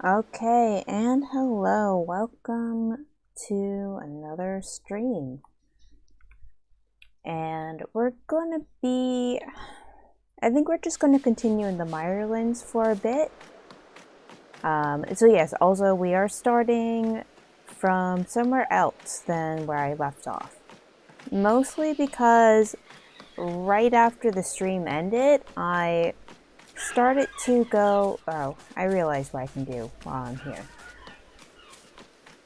Okay, and hello, welcome to another stream. And I think we're just gonna continue in the Mirlands for a bit. So yes, also we are starting from somewhere else than where I left off. Mostly because right after the stream ended, I started to go, oh, I realized what I can do while I'm here.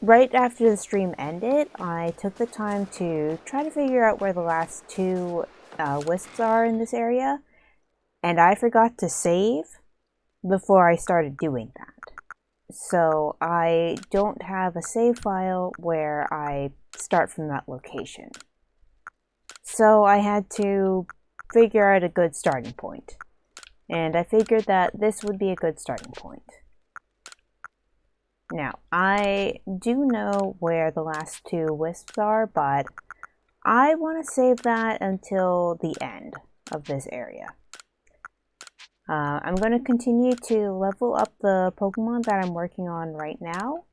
Right after the stream ended, I took the time to try to figure out where the last two wisps are in this area, and I forgot to save before I started doing that. So I don't have a save file where I start from that location. So I had to figure out a good starting point. And I figured that this would be a good starting point. Now, I do know where the last two wisps are, but I want to save that until the end of this area. I'm going to continue to level up the Pokemon that I'm working on right now.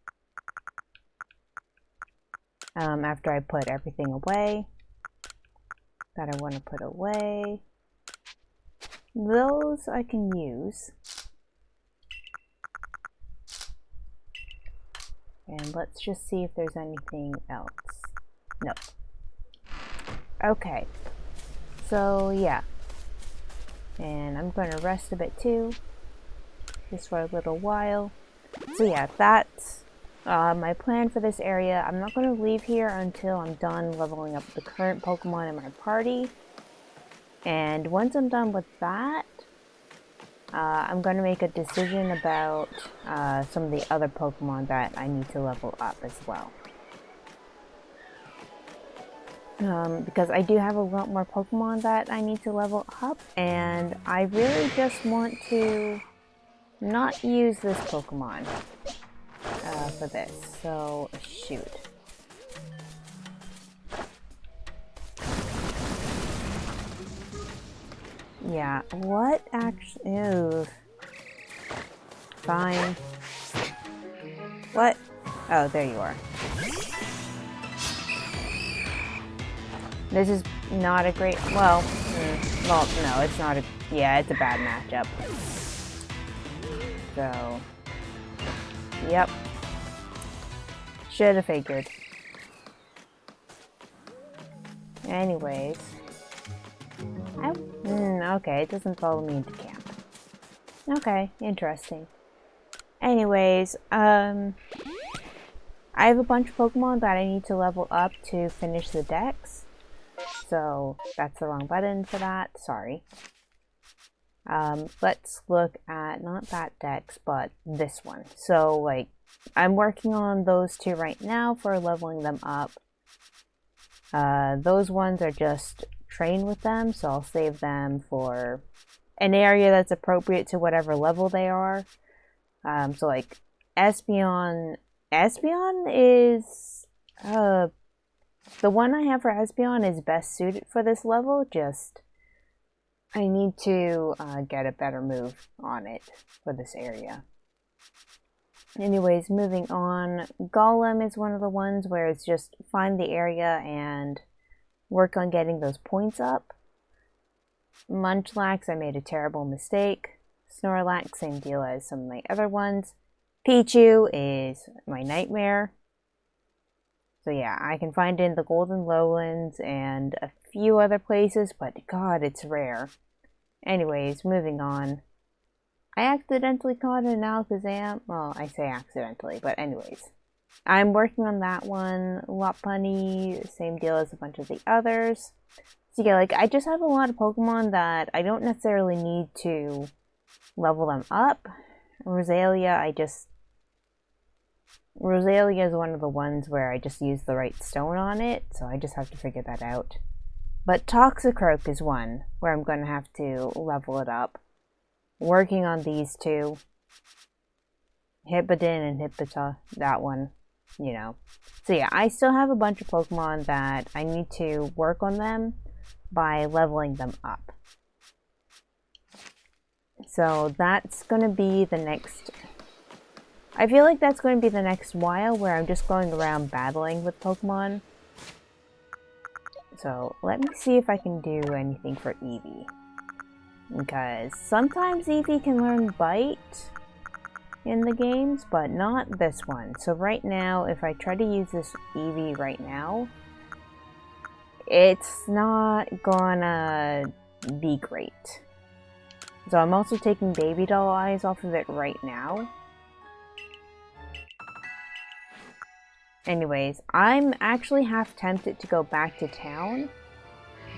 After I put everything away that I want to put away. Those I can use. And let's just see if there's anything else. No. Okay. So, yeah. And I'm going to rest a bit too. Just for a little while. So yeah, that's my plan for this area. I'm not going to leave here until I'm done leveling up the current Pokemon in my party. And once I'm done with that, I'm going to make a decision about some of the other Pokemon that I need to level up as well. Because I do have a lot more Pokemon that I need to level up, and I really just want to not use this Pokemon for this, so shoot. Yeah, what actually? Ew. Fine. What? Oh, there you are. This is not a great, well, no, it's not a, yeah, it's a bad matchup. So, yep. Should have figured. Anyways. Okay, it doesn't follow me into camp. Okay, interesting. Anyways, I have a bunch of Pokemon that I need to level up to finish the dex. So, that's the wrong button for that, sorry. Let's look at, not that dex, but this one. So, like, I'm working on those two right now for leveling them up. Those ones are just train with them, so I'll save them for an area that's appropriate to whatever level they are. So like Espeon is the one I have for Espeon is best suited for this level. Just I need to get a better move on it for this area. Anyways, moving on, Golem is one of the ones where it's just find the area and work on getting those points up. Munchlax, I made a terrible mistake. Snorlax, same deal as some of my other ones. Pichu is my nightmare. So yeah, I can find it in the Golden Lowlands and a few other places, but god, it's rare. Anyways, moving on. I accidentally caught an Alakazam. Well, I say accidentally, but anyways. I'm working on that one. Lopunny, same deal as a bunch of the others. So yeah, like, I just have a lot of Pokemon that I don't necessarily need to level them up. Rosalia is one of the ones where I just use the right stone on it, so I just have to figure that out. But Toxicroak is one where I'm going to have to level it up. Working on these two. Hippodin and Hippota, that one, you know. So yeah, I still have a bunch of Pokemon that I need to work on them by leveling them up. So that's going to be the next... I feel like that's going to be the next while where I'm just going around battling with Pokemon. So let me see if I can do anything for Eevee. Because sometimes Eevee can learn Bite in the games, but not this one. So right now, if I try to use this Eevee right now, it's not gonna be great. So I'm also taking Baby Doll Eyes off of it right now. Anyways, I'm actually half tempted to go back to town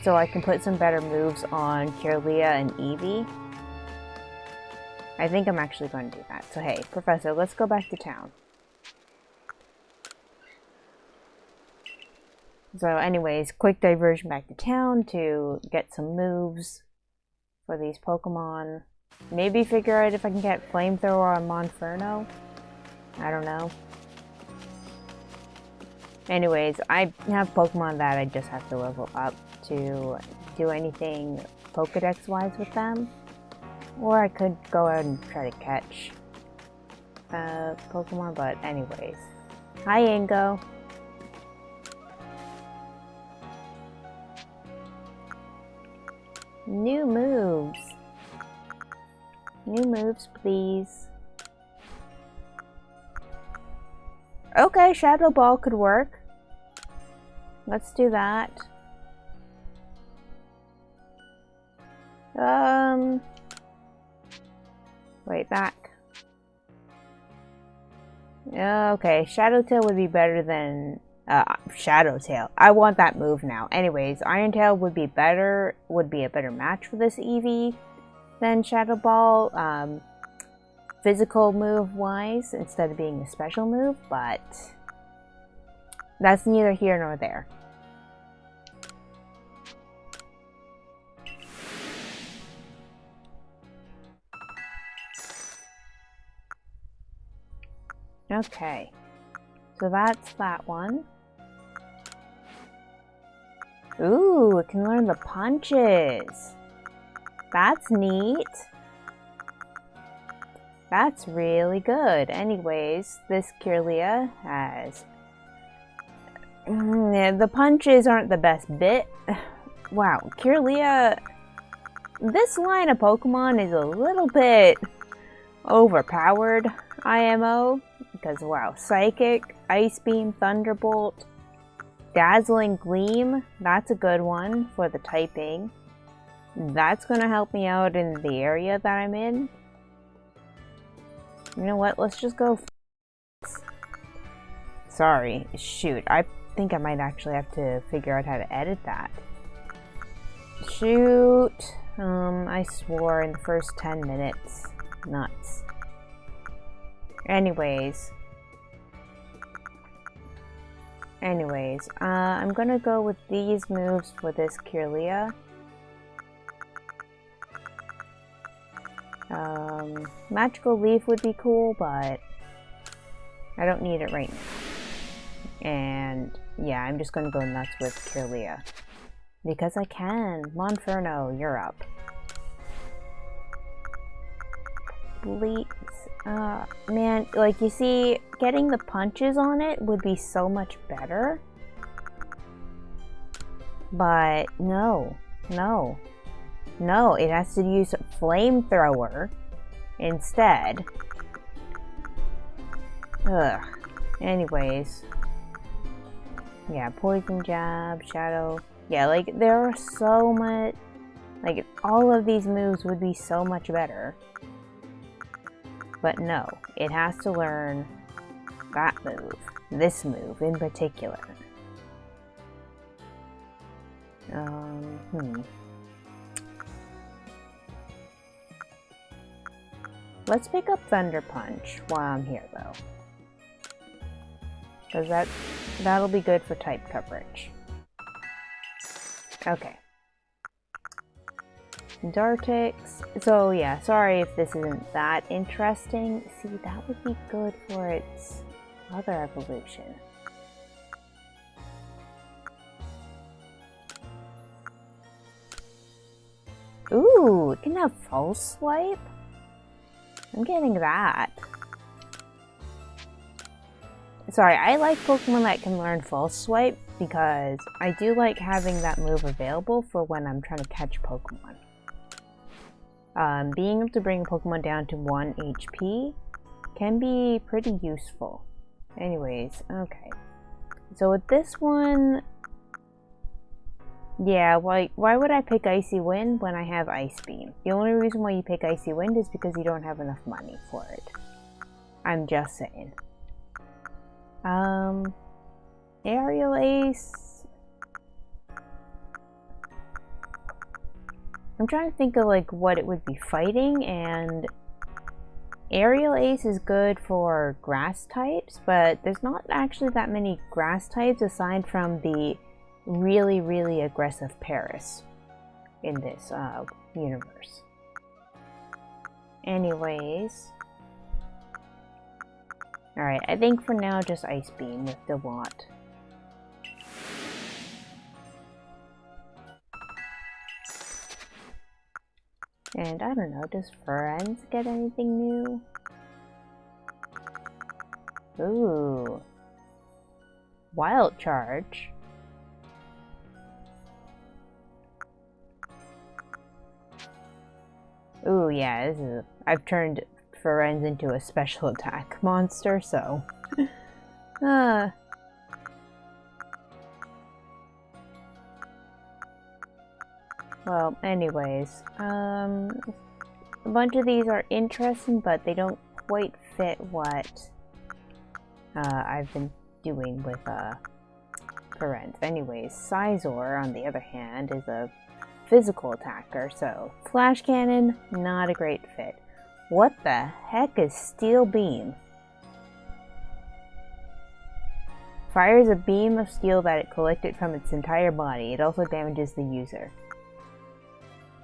so I can put some better moves on Kirlia and Eevee. I think I'm actually going to do that. So hey, Professor, let's go back to town. So anyways, quick diversion back to town to get some moves for these Pokemon. Maybe figure out if I can get Flamethrower on Monferno. I don't know. Anyways, I have Pokemon that I just have to level up to do anything Pokedex-wise with them. Or I could go out and try to catch Pokemon, but anyways. Hi, Ingo. New moves. New moves, please. Okay, Shadow Ball could work. Let's do that. Wait, back. Okay, Shadow Tail would be better than Shadow Tail. I want that move now. Anyways, Iron Tail would be better, would be a better match for this Eevee than Shadow Ball. Physical move wise, instead of being a special move, but that's neither here nor there. Okay, so that's that one. Ooh, it can learn the punches. That's neat. That's really good. Anyways, this Kirlia has... the punches aren't the best bit. Wow, Kirlia... This line of Pokemon is a little bit overpowered, IMO. Because, wow, Psychic, Ice Beam, Thunderbolt, Dazzling Gleam. That's a good one for the typing. That's going to help me out in the area that I'm in. You know what? Let's just go. Sorry. Shoot. I think I might actually have to figure out how to edit that. Shoot. I swore in the first 10 minutes. Nuts. Anyways, I'm gonna go with these moves for this Kirlia. Magical Leaf would be cool, but I don't need it right now. And yeah, I'm just gonna go nuts with Kirlia. Because I can. Monferno, you're up. Bleep. Man, like you see, getting the punches on it would be so much better. But no, it has to use Flamethrower instead. Ugh. Anyways. Yeah, Poison Jab, Shadow. Yeah, like there are so much, like all of these moves would be so much better. But no, it has to learn that move. This move in particular. Let's pick up Thunder Punch while I'm here though. Because that'll be good for type coverage. Okay. Dartix. So yeah, sorry if this isn't that interesting. See, that would be good for its other evolution. Ooh, it can have False Swipe? I'm getting that. Sorry, I like Pokemon that can learn False Swipe because I do like having that move available for when I'm trying to catch Pokemon. Being able to bring Pokemon down to 1 HP can be pretty useful. Anyways, okay. So with this one, yeah, why would I pick Icy Wind when I have Ice Beam? The only reason why you pick Icy Wind is because you don't have enough money for it. I'm just saying. Aerial Ace. I'm trying to think of like what it would be fighting, and Aerial Ace is good for grass types, but there's not actually that many grass types aside from the really, really aggressive Paris in this universe. Anyways. Alright, I think for now just Ice Beam with the Watt. And I don't know, does Friends get anything new? Ooh. Wild Charge. Ooh, yeah, this is I've turned Ferenz into a special attack monster, so well, anyways, a bunch of these are interesting, but they don't quite fit what I've been doing with Ferenz. Anyways, Sizor, on the other hand, is a physical attacker, so Flash Cannon, not a great fit. What the heck is Steel Beam? Fires a beam of steel that it collected from its entire body. It also damages the user.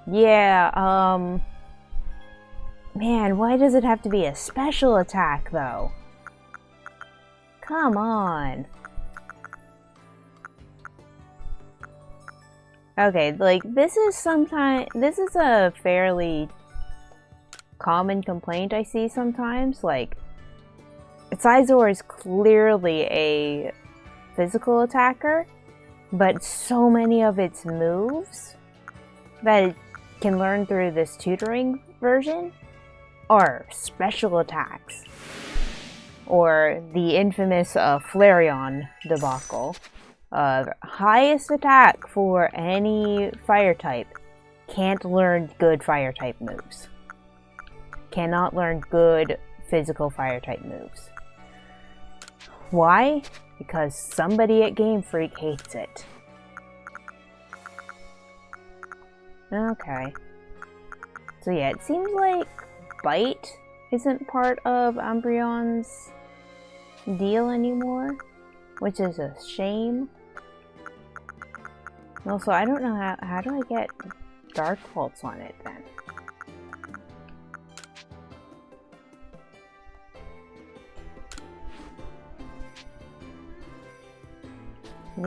Yeah, man, why does it have to be a special attack, though? Come on. Okay, like, this is a fairly common complaint I see sometimes. Like, Sizor is clearly a physical attacker, but so many of its moves that it can learn through this tutoring version are special attacks. Or the infamous Flareon debacle. Highest attack for any fire type. Can't learn good fire type moves. Cannot learn good physical fire type moves. Why? Because somebody at Game Freak hates it. Okay. So yeah, it seems like Bite isn't part of Umbreon's deal anymore, which is a shame. Also, I don't know how do I get Dark Pulse on it then?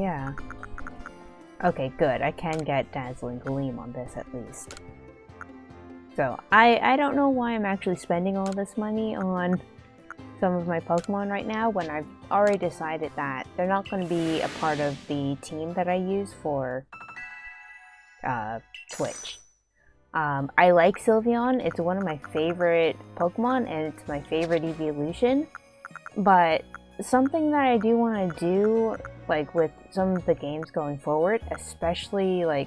Yeah. Okay, good. I can get Dazzling Gleam on this at least. So, I don't know why I'm actually spending all this money on some of my Pokemon right now when I've already decided that they're not going to be a part of the team that I use for Twitch. I like Sylveon. It's one of my favorite Pokemon and it's my favorite evolution. But something that I do want to do, like with some of the games going forward, especially like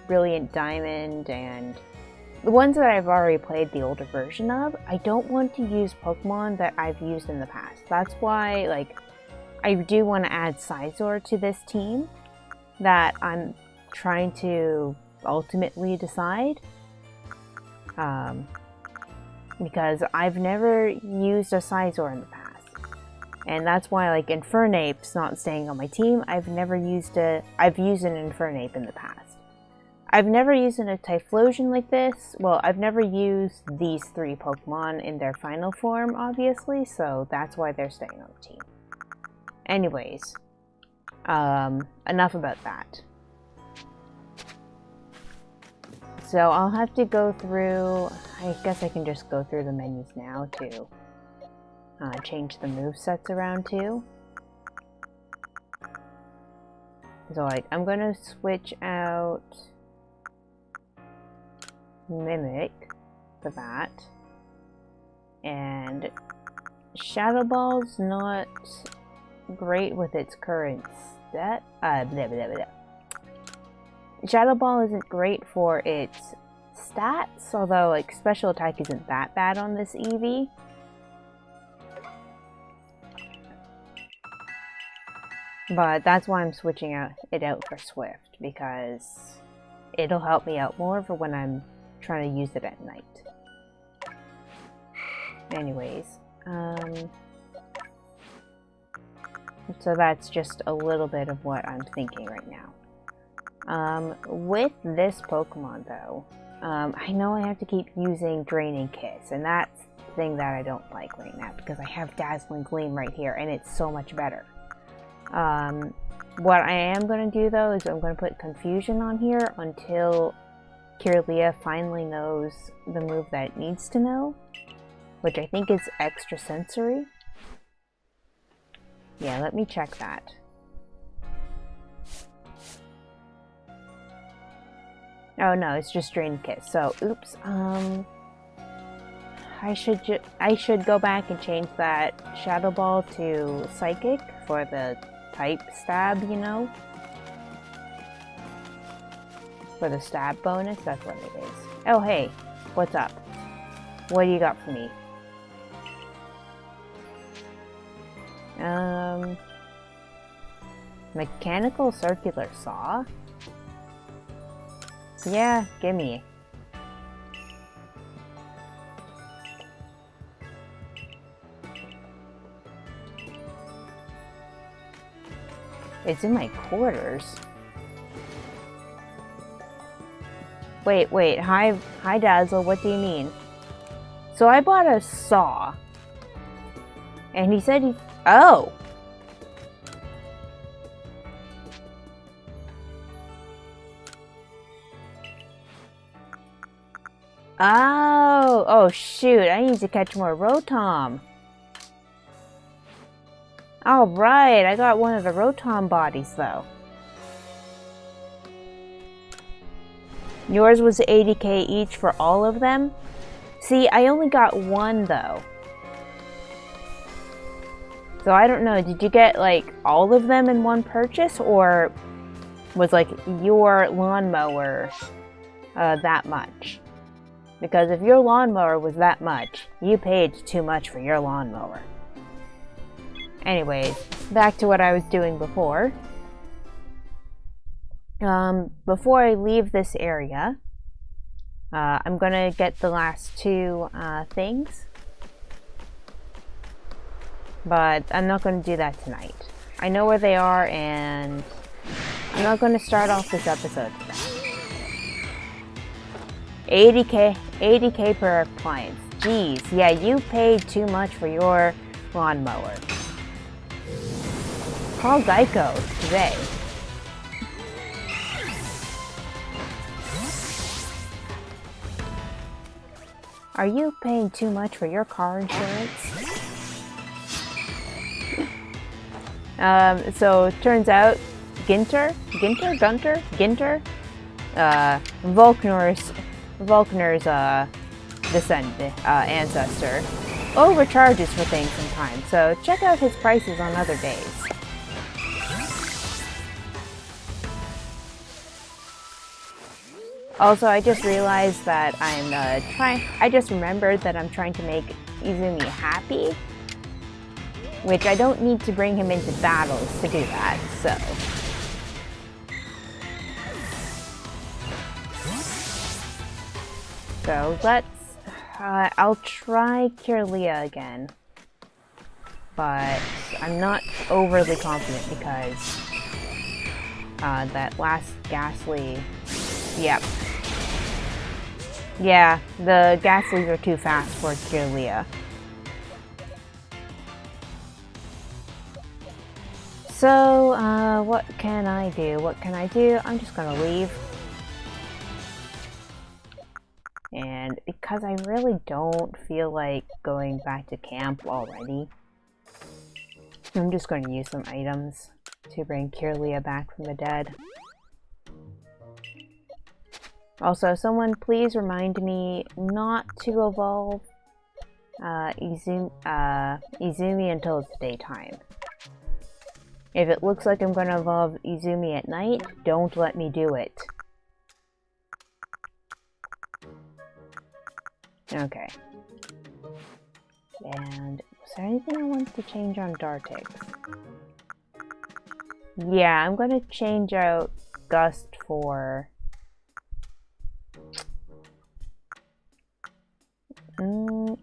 Brilliant Diamond and the ones that I've already played the older version of, I don't want to use Pokemon that I've used in the past. That's why, like, I do want to add Sizor to this team that I'm trying to ultimately decide. Because I've never used a Sizor in the past. And that's why, like, Infernape's not staying on my team. I've used an Infernape in the past. I've never used a Typhlosion like this. Well, I've never used these three Pokemon in their final form, obviously, so that's why they're staying on the team. Anyways, enough about that. So I'll have to go through, I guess I can just go through the menus now too. change the movesets around too. So like, I'm gonna switch out Mimic for that. And Shadow Ball's not great with its current stat. Shadow Ball isn't great for its stats, although like special attack isn't that bad on this Eevee. But that's why I'm switching it out for Swift, because it'll help me out more for when I'm trying to use it at night. Anyways, so that's just a little bit of what I'm thinking right now. With this Pokemon though, I know I have to keep using Draining Kiss, and that's the thing that I don't like right now, because I have Dazzling Gleam right here, and it's so much better. What I am going to do though is I'm going to put Confusion on here until Kirlia finally knows the move that it needs to know, which I think is Extrasensory. Yeah, let me check that. Oh no, it's just Drain Kiss. So, oops. I should go back and change that Shadow Ball to Psychic for the type stab, you know? For the stab bonus, that's what it is. Oh hey, what's up? What do you got for me? Mechanical Circular Saw? Yeah, gimme. It's in my quarters. Wait, hi Dazzle, what do you mean? So I bought a saw. And he said oh! Oh shoot, I need to catch more Rotom. Alright, I got one of the Rotom bodies though. Yours was 80k each for all of them? See, I only got one though. So I don't know, did you get like all of them in one purchase, or was like your lawnmower that much? Because if your lawnmower was that much, you paid too much for your lawnmower. Anyways, back to what I was doing before. Before I leave this area, I'm gonna get the last two things. But I'm not gonna do that tonight. I know where they are, and I'm not gonna start off this episode with that. 80k per appliance. Jeez, yeah, you paid too much for your lawnmower. Call Geico today. Are you paying too much for your car insurance? So it turns out Ginter, Volkner's ancestor, overcharges for things sometimes, so check out his prices on other days. Also, I just realized that I just remembered that I'm trying to make Izumi happy, which I don't need to bring him into battles to do that, so. So let's, I'll try Kirlia again, but I'm not overly confident because that last Ghastly, yep. Yeah, the Ghastlies are too fast for Kirlia. So, what can I do? I'm just gonna leave. And because because I really don't feel like going back to camp already. I'm just going to use some items to bring Kirlia back from the dead. Also, someone please remind me not to evolve Izumi until it's daytime. If it looks like I'm going to evolve Izumi at night, don't let me do it. Okay. And was there anything I wanted to change on Dartix? Yeah, I'm going to change out Gust for...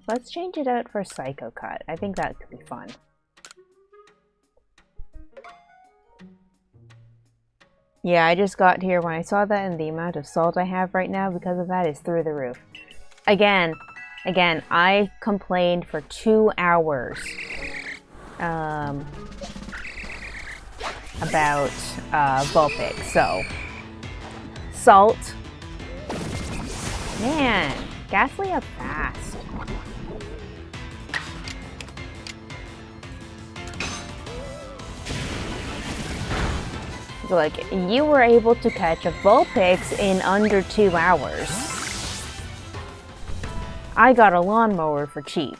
let's change it out for Psycho Cut. I think that could be fun. Yeah, I just got here when I saw that, and the amount of salt I have right now because of that is through the roof. Again, I complained for 2 hours about Vulpix, so salt. Man, Ghastly up fast. So, like, you were able to catch a Vulpix in under 2 hours. I got a lawnmower for cheap.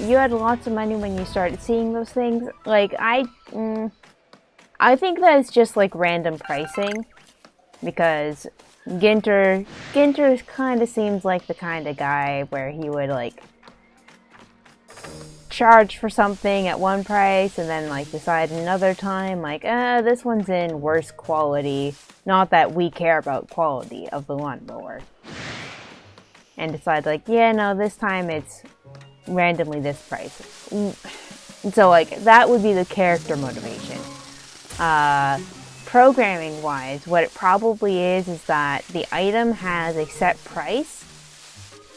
You had lots of money when you started seeing those things. Like, I think that it's just like random pricing, because Ginter kind of seems like the kind of guy where he would like charge for something at one price and then like decide another time like, this one's in worse quality. Not that we care about quality of the lawnmower. And decide like, yeah, no, this time it's randomly this price. So like, that would be the character motivation. Programming wise, what it probably is that the item has a set price,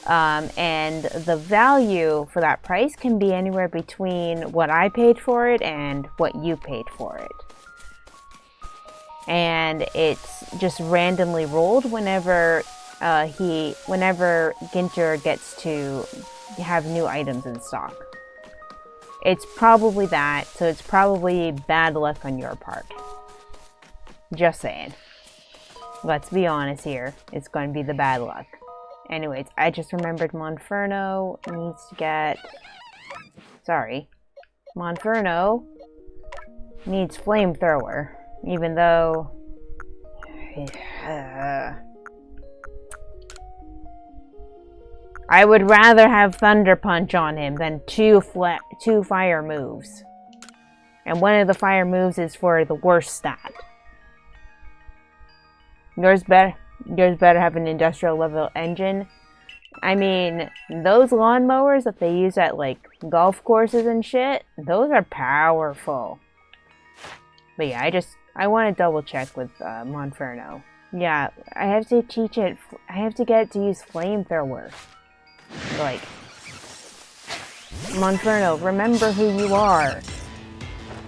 and the value for that price can be anywhere between what I paid for it and what you paid for it. And it's just randomly rolled whenever Ginter gets to have new items in stock. It's probably that, so it's probably bad luck on your part. Just saying. Let's be honest here. It's going to be the bad luck. Anyways, I just remembered Monferno needs to get... Sorry. Monferno needs Flamethrower. Even though... I would rather have Thunder Punch on him than two fire moves. And one of the fire moves is for the worst stat. Yours better have an industrial level engine. I mean, those lawnmowers that they use at like golf courses and shit, those are powerful. But yeah, I want to double check with Monferno. Yeah, I have to teach it. I have to get it to use Flamethrower. Like, Monferno, remember who you are.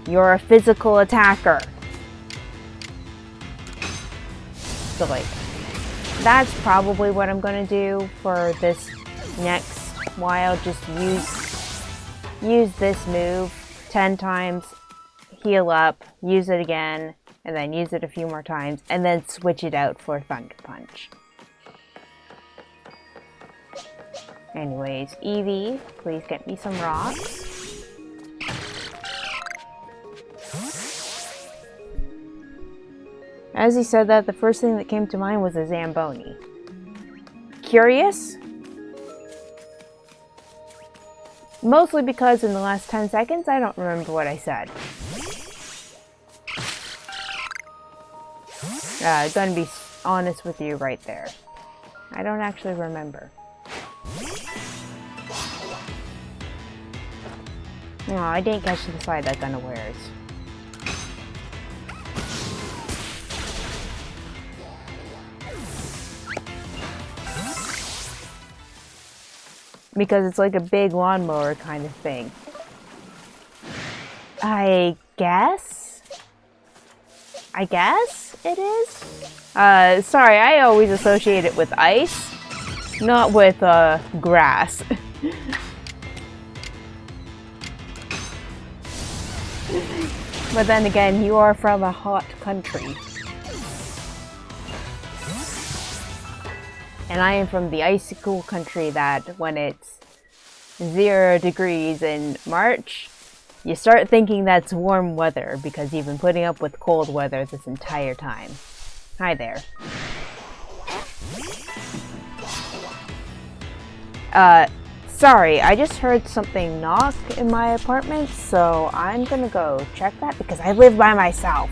You're a physical attacker. So like, that's probably what I'm gonna do for this next while. Just use this move 10 times, heal up, use it again, and then use it a few more times, and then switch it out for Thunder Punch. Anyways, Eevee, please get me some rocks. As he said that, the first thing that came to mind was a Zamboni. Curious? Mostly because in the last 10 seconds, I don't remember what I said. Gonna be honest with you right there. I don't actually remember. Oh, I didn't catch the slide that Gunna wears. because it's like a big lawnmower kind of thing. I guess it is? Sorry, I always associate it with ice, not with, grass. But then again, you are from a hot country. And I am from the icy cool country that when it's 0 degrees in March, you start thinking that's warm weather because you've been putting up with cold weather this entire time. Hi there. Sorry, I just heard something knock in my apartment, so I'm gonna go check that because I live by myself.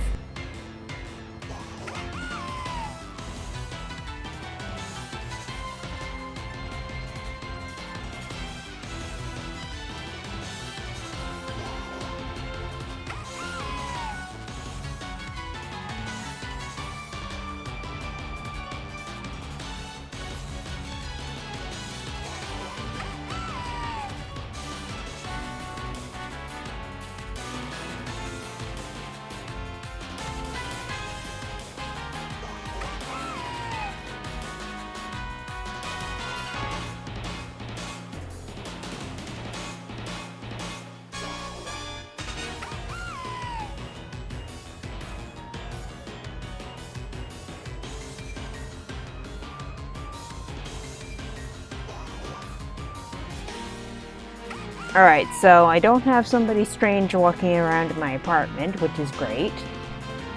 Alright, so I don't have somebody strange walking around in my apartment, which is great.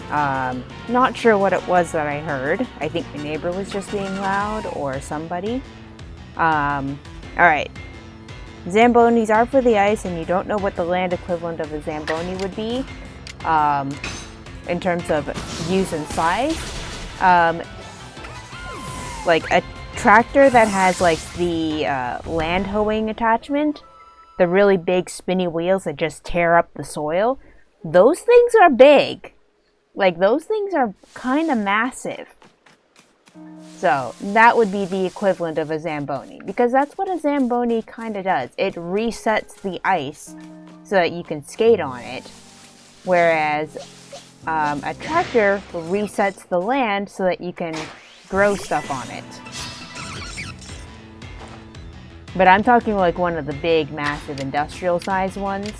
Not sure what it was that I heard. I think my neighbor was just being loud, or somebody. Alright. Zambonis are for the ice, and you don't know what the land equivalent of a Zamboni would be, in terms of use and size. Like a tractor that has like the land hoeing attachment, the really big spinny wheels that just tear up the soil, those things are big. Like, those things are kind of massive. So, that would be the equivalent of a Zamboni, because that's what a Zamboni kind of does. It resets the ice so that you can skate on it, whereas a tractor resets the land so that you can grow stuff on it. But I'm talking like one of the big, massive industrial size ones.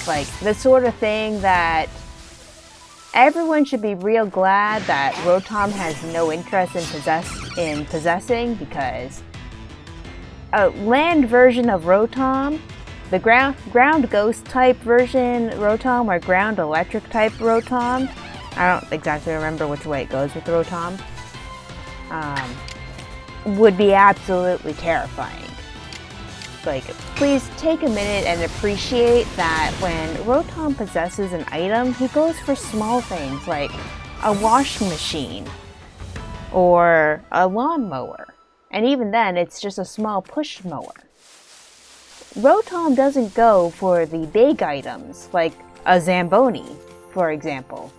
Like the sort of thing that everyone should be real glad that Rotom has no interest in possessing, because a land version of Rotom, the ground ghost type version Rotom, or ground electric type Rotom, I don't exactly remember which way it goes with Rotom, would be absolutely terrifying. Like, please take a minute and appreciate that when Rotom possesses an item, he goes for small things like a washing machine or a lawnmower. And even then, it's just a small push mower. Rotom doesn't go for the big items, like a Zamboni, for example,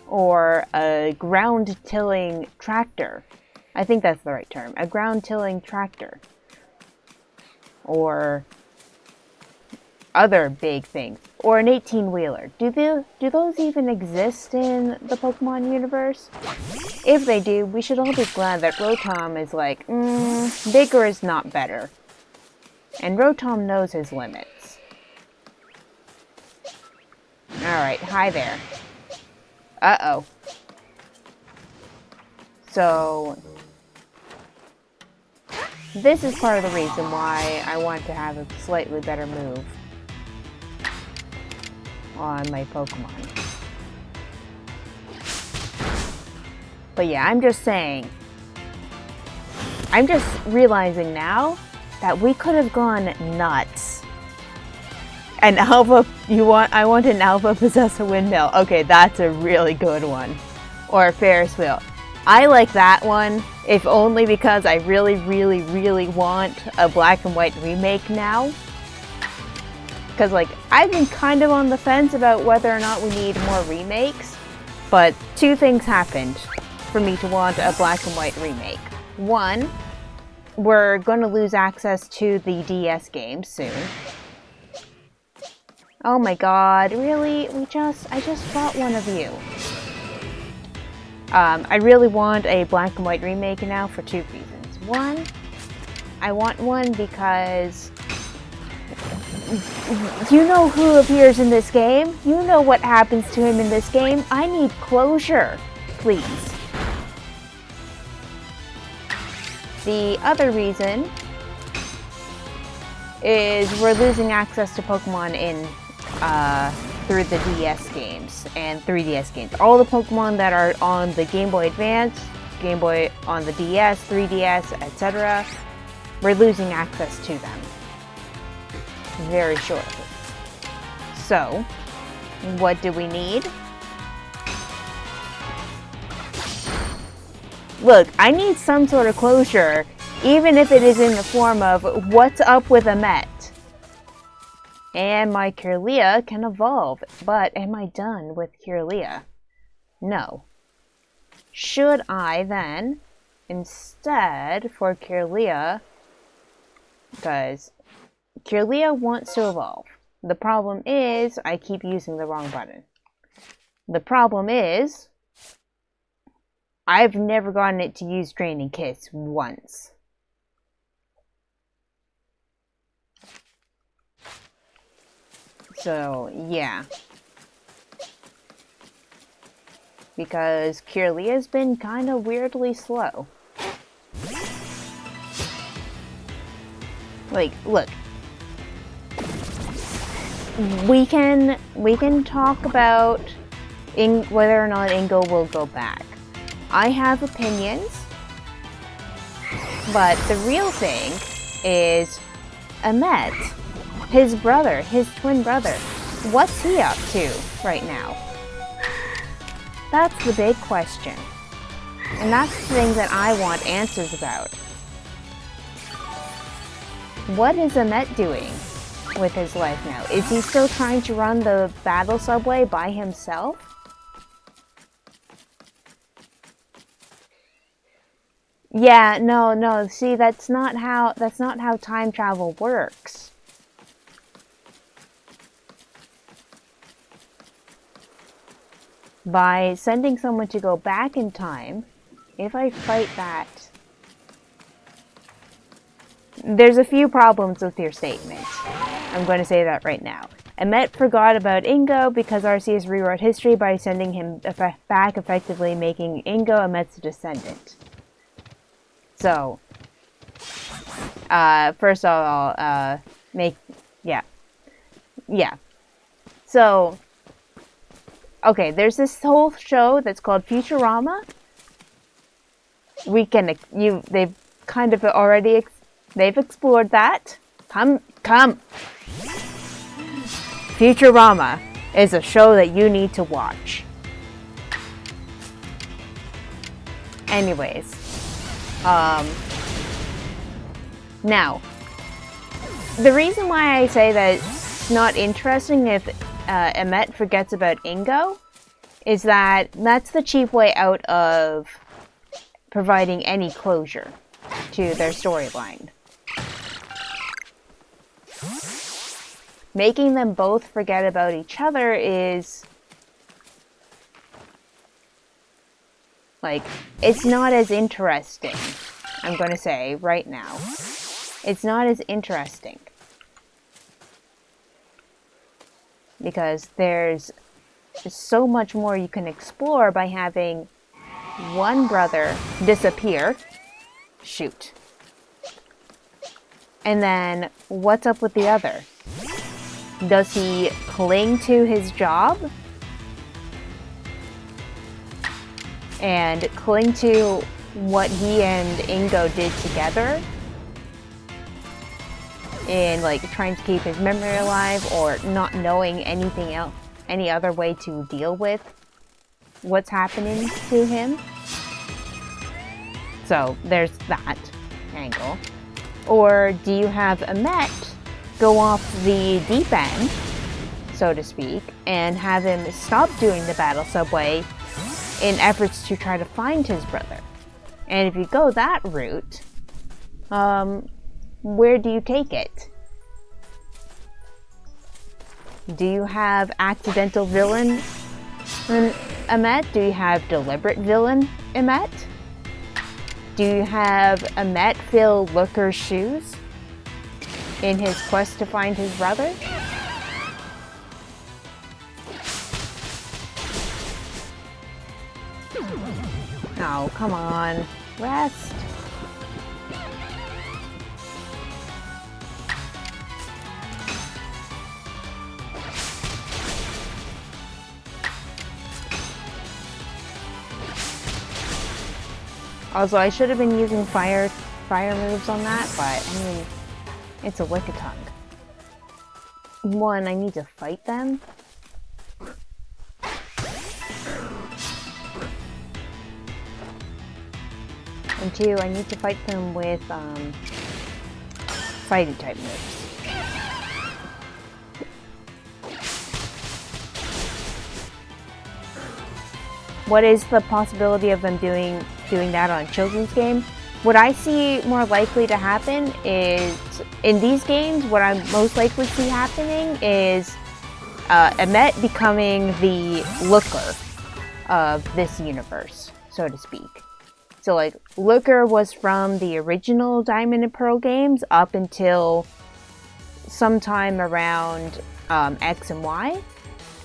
or a ground-tilling tractor. I think that's the right term. A ground-tilling tractor. Or other big things. Or an 18-wheeler. Do those even exist in the Pokemon universe? If they do, we should all be glad that Rotom is like, bigger is not better. And Rotom knows his limits. Alright, hi there. Uh-oh. So, this is part of the reason why I want to have a slightly better move on my Pokemon. But yeah, I'm just saying. I'm just realizing now that we could have gone nuts. An Alpha, I want an Alpha possess a windmill. Okay, that's a really good one. Or a Ferris wheel. I like that one, if only because I really, really, really want a black and white remake now. Because, like, I've been kind of on the fence about whether or not we need more remakes. But two things happened for me to want a black and white remake. One, we're going to lose access to the DS games soon. Oh my god, really? I just bought one of you. I really want a black and white remake now for two reasons. One, I want one because you know who appears in this game. You know what happens to him in this game. I need closure, please. The other reason is we're losing access to Pokemon in through the DS games and 3DS games. All the Pokemon that are on the Game Boy Advance, Game Boy on the DS, 3DS, etc., we're losing access to them very shortly. So, what do we need? Look, I need some sort of closure, even if it is in the form of what's up with Amet. And my Kirlia can evolve, but am I done with Kirlia? No. Should I then, instead for Kirlia, because Kirlia wants to evolve. The problem is I keep using the wrong button. The problem is I've never gotten it to use Draining Kiss once. So, yeah. Because Kirlia's been kind of weirdly slow. Like, look. We can talk about whether or not Ingo will go back. I have opinions, but the real thing is Amet, his brother, his twin brother. What's he up to right now? That's the big question. And that's the thing that I want answers about. What is Amet doing with his life now? Is he still trying to run the battle subway by himself? Yeah, no, see, that's not how time travel works. By sending someone to go back in time, if I fight that... There's a few problems with your statement. I'm going to say that right now. Amet forgot about Ingo because Arceus rewrote history by sending him back, effectively making Ingo Amet's descendant. So, first of all, yeah. So, okay, there's this whole show that's called Futurama. They've kind of already, they've explored that. Come. Futurama is a show that you need to watch. Anyways. Now, the reason why I say that it's not interesting if Amet forgets about Ingo is that that's the cheap way out of providing any closure to their storyline. Making them both forget about each other is... like, it's not as interesting, I'm going to say right now. It's not as interesting. Because there's so much more you can explore by having one brother disappear. Shoot. And then, what's up with the other? Does he cling to his job? And cling to what he and Ingo did together? In, like, trying to keep his memory alive, or not knowing anything else, any other way to deal with what's happening to him? So, there's that angle. Or do you have Amet go off the deep end, so to speak, and have him stop doing the battle subway in efforts to try to find his brother. And if you go that route, where do you take it? Do you have accidental villain Emmet? Do you have deliberate villain Emmet? Do you have Emmet fill Looker's shoes in his quest to find his brother? Oh, come on. Rest. Also, I should have been using fire moves on that, but I mean, it's a Lickitung. One, I need to fight them. And two, I need to fight them with fighting type moves. What is the possibility of them doing that on a children's game? What I see more likely to happen is, in these games, what I most likely see happening is Emmet becoming the Looker of this universe, so to speak. So like, Looker was from the original Diamond and Pearl games up until sometime around X and Y.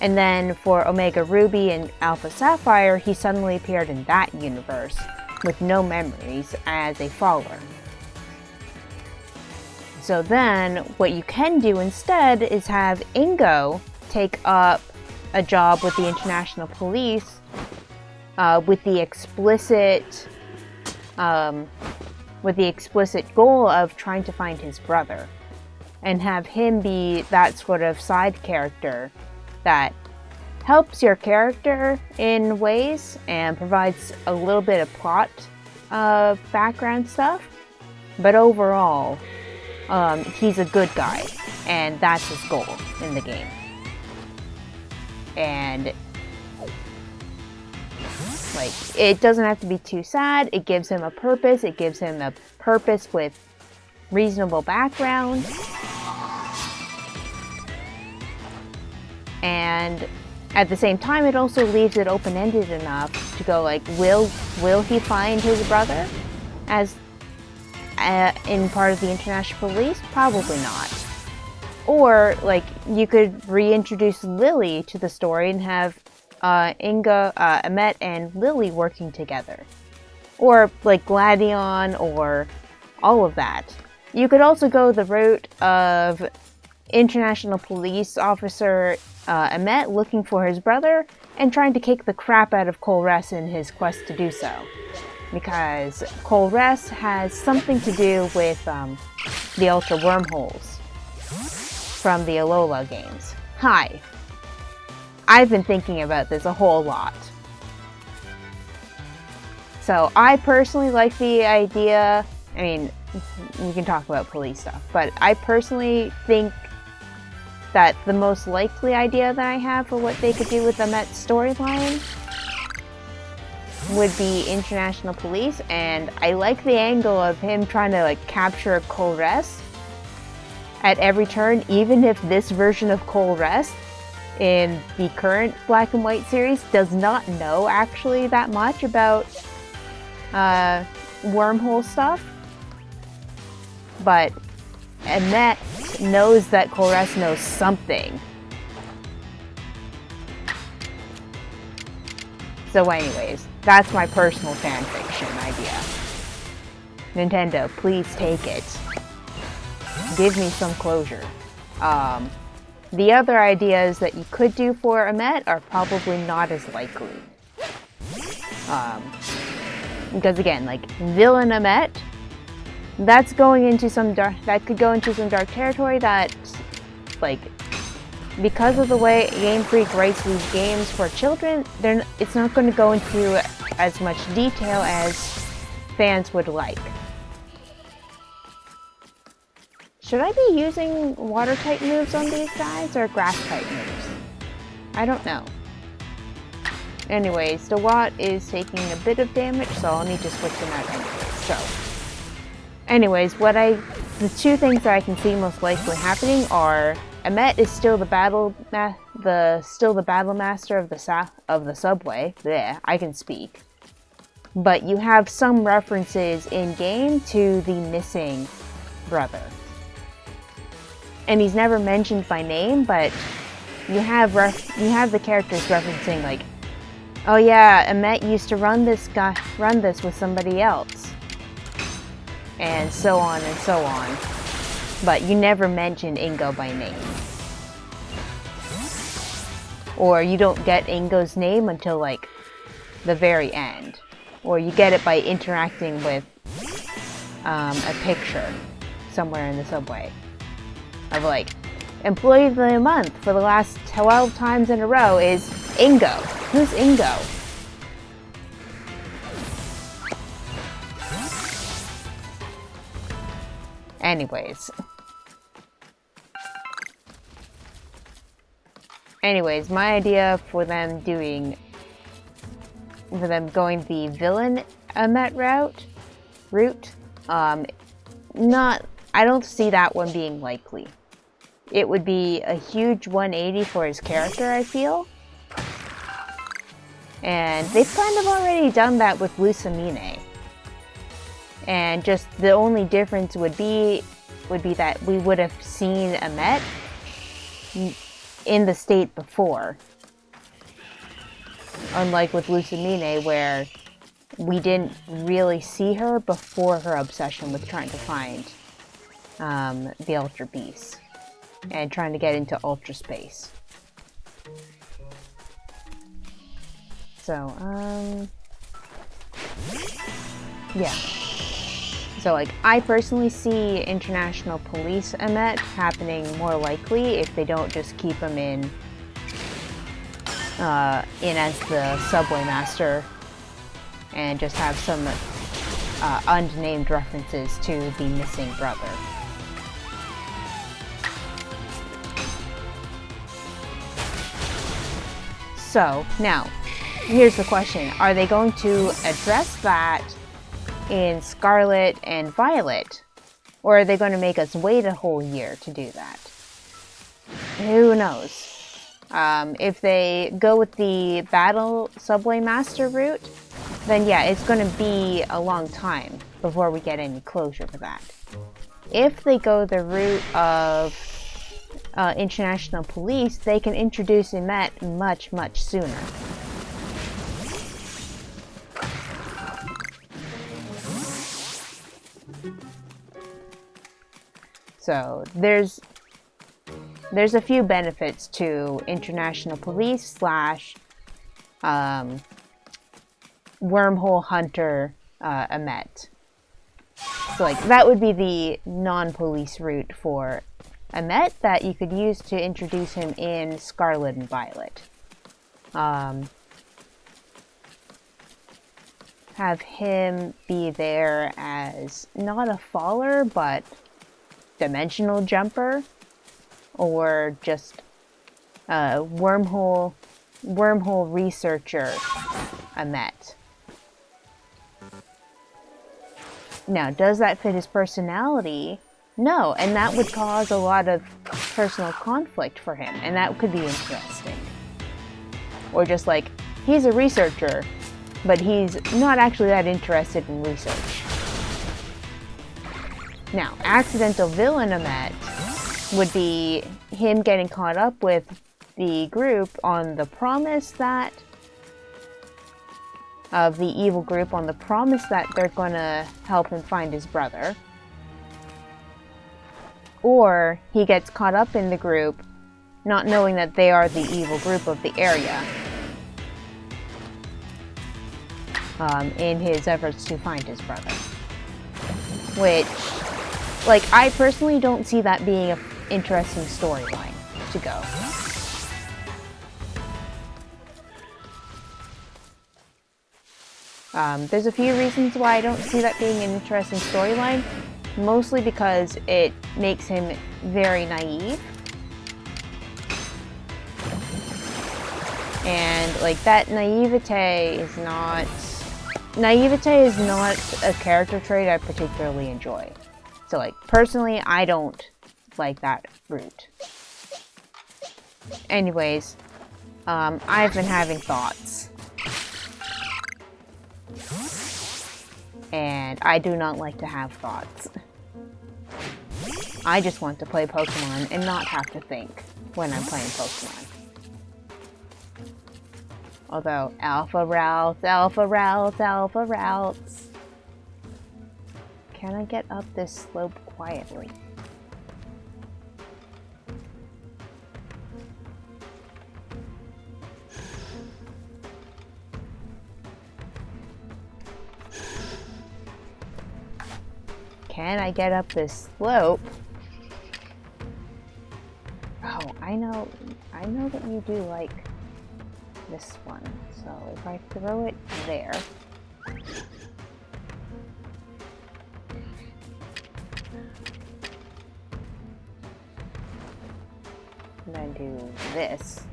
And then for Omega Ruby and Alpha Sapphire, he suddenly appeared in that universe with no memories as a follower. So then, what you can do instead is have Ingo take up a job with the International Police with the explicit goal of trying to find his brother, and have him be that sort of side character that helps your character in ways and provides a little bit of plot background stuff, but overall he's a good guy, and that's his goal in the game. And like, it doesn't have to be too sad. It gives him a purpose. It gives him a purpose with reasonable background. And at the same time, it also leaves it open-ended enough to go like, will he find his brother as in part of the International Police? Probably not. Or like, you could reintroduce Lily to the story and have Inga, Emmet, and Lily working together, or like Gladion, or all of that. You could also go the route of International Police Officer Emmet looking for his brother and trying to kick the crap out of Colress in his quest to do so, because Colress has something to do with the Ultra Wormholes from the Alola games. Hi. I've been thinking about this a whole lot. So I personally like the idea, I mean, we can talk about police stuff, but I personally think that the most likely idea that I have for what they could do with the Met storyline would be International Police, and I like the angle of him trying to like capture Colress at every turn, even if this version of Colress in the current Black and White series does not know actually that much about wormhole stuff. But Emmet knows that Colress knows something. So anyways, that's my personal fanfiction idea. Nintendo, please take it. Give me some closure. The other ideas that you could do for Emmet are probably not as likely. Because again, like, villain Emmet, that's going into some dark, that could go into some dark territory that, like, because of the way Game Freak writes these games for children, it's not going to go into as much detail as fans would like. Should I be using water-type moves on these guys, or grass-type moves? I don't know. Anyways, the Watt is taking a bit of damage, so I'll need to switch him out anyway. So, anyways, the two things that I can see most likely happening are Amet is still the battle master of the subway. There, I can speak. But you have some references in game to the missing brother, and he's never mentioned by name, but you have the characters referencing like, oh yeah, Amet used to run this with somebody else, and so on and so on. But you never mention Ingo by name. Or you don't get Ingo's name until like the very end. Or you get it by interacting with a picture somewhere in the subway of like, employee of the month for the last 12 times in a row is Ingo. Who's Ingo? Anyways, my idea for them going the villain Amet route, I don't see that one being likely. It would be a huge 180 for his character, I feel. And they've kind of already done that with Lusamine. And just the only difference would be that we would have seen Amet in the state before. Unlike with Lusamine, where we didn't really see her before her obsession with trying to find the Ultra Beast and trying to get into Ultra Space. So, yeah. So, like, I personally see International Police Amet happening more likely if they don't just keep him in as the Subway Master and just have some unnamed references to the missing brother. So, now, here's the question. Are they going to address that in Scarlet and Violet? Or are they going to make us wait a whole year to do that? Who knows? If they go with the Battle Subway Master route, then yeah, it's going to be a long time before we get any closure for that. If they go the route of International Police, they can introduce Amet much, much sooner. So there's a few benefits to International Police / Wormhole Hunter Amet. So like that would be the non-police route for Amet that you could use to introduce him in Scarlet and Violet. Have him be there as not a faller, but dimensional jumper, or just a wormhole researcher Amet. Now, does that fit his personality? No, and that would cause a lot of personal conflict for him, and that could be interesting. Or just like, he's a researcher, but he's not actually that interested in research. Now, accidental villain Amet would be him getting caught up with the group on the promise that of the evil group on the promise that they're gonna help him find his brother. Or he gets caught up in the group not knowing that they are the evil group of the area in his efforts to find his brother. Which, like, I personally don't see that being an interesting storyline to go. There's a few reasons why I don't see that being an interesting storyline. Mostly because it makes him very naive. And like that naivete is not a character trait I particularly enjoy. So like personally, I don't like that route. Anyways, I've been having thoughts. And I do not like to have thoughts. I just want to play Pokemon and not have to think when I'm playing Pokemon. Although, alpha routes, alpha routes, alpha routes. Can I get up this slope quietly? Can I get up this slope? Oh, I know that you do like this one. So if I throw it there. And then do this.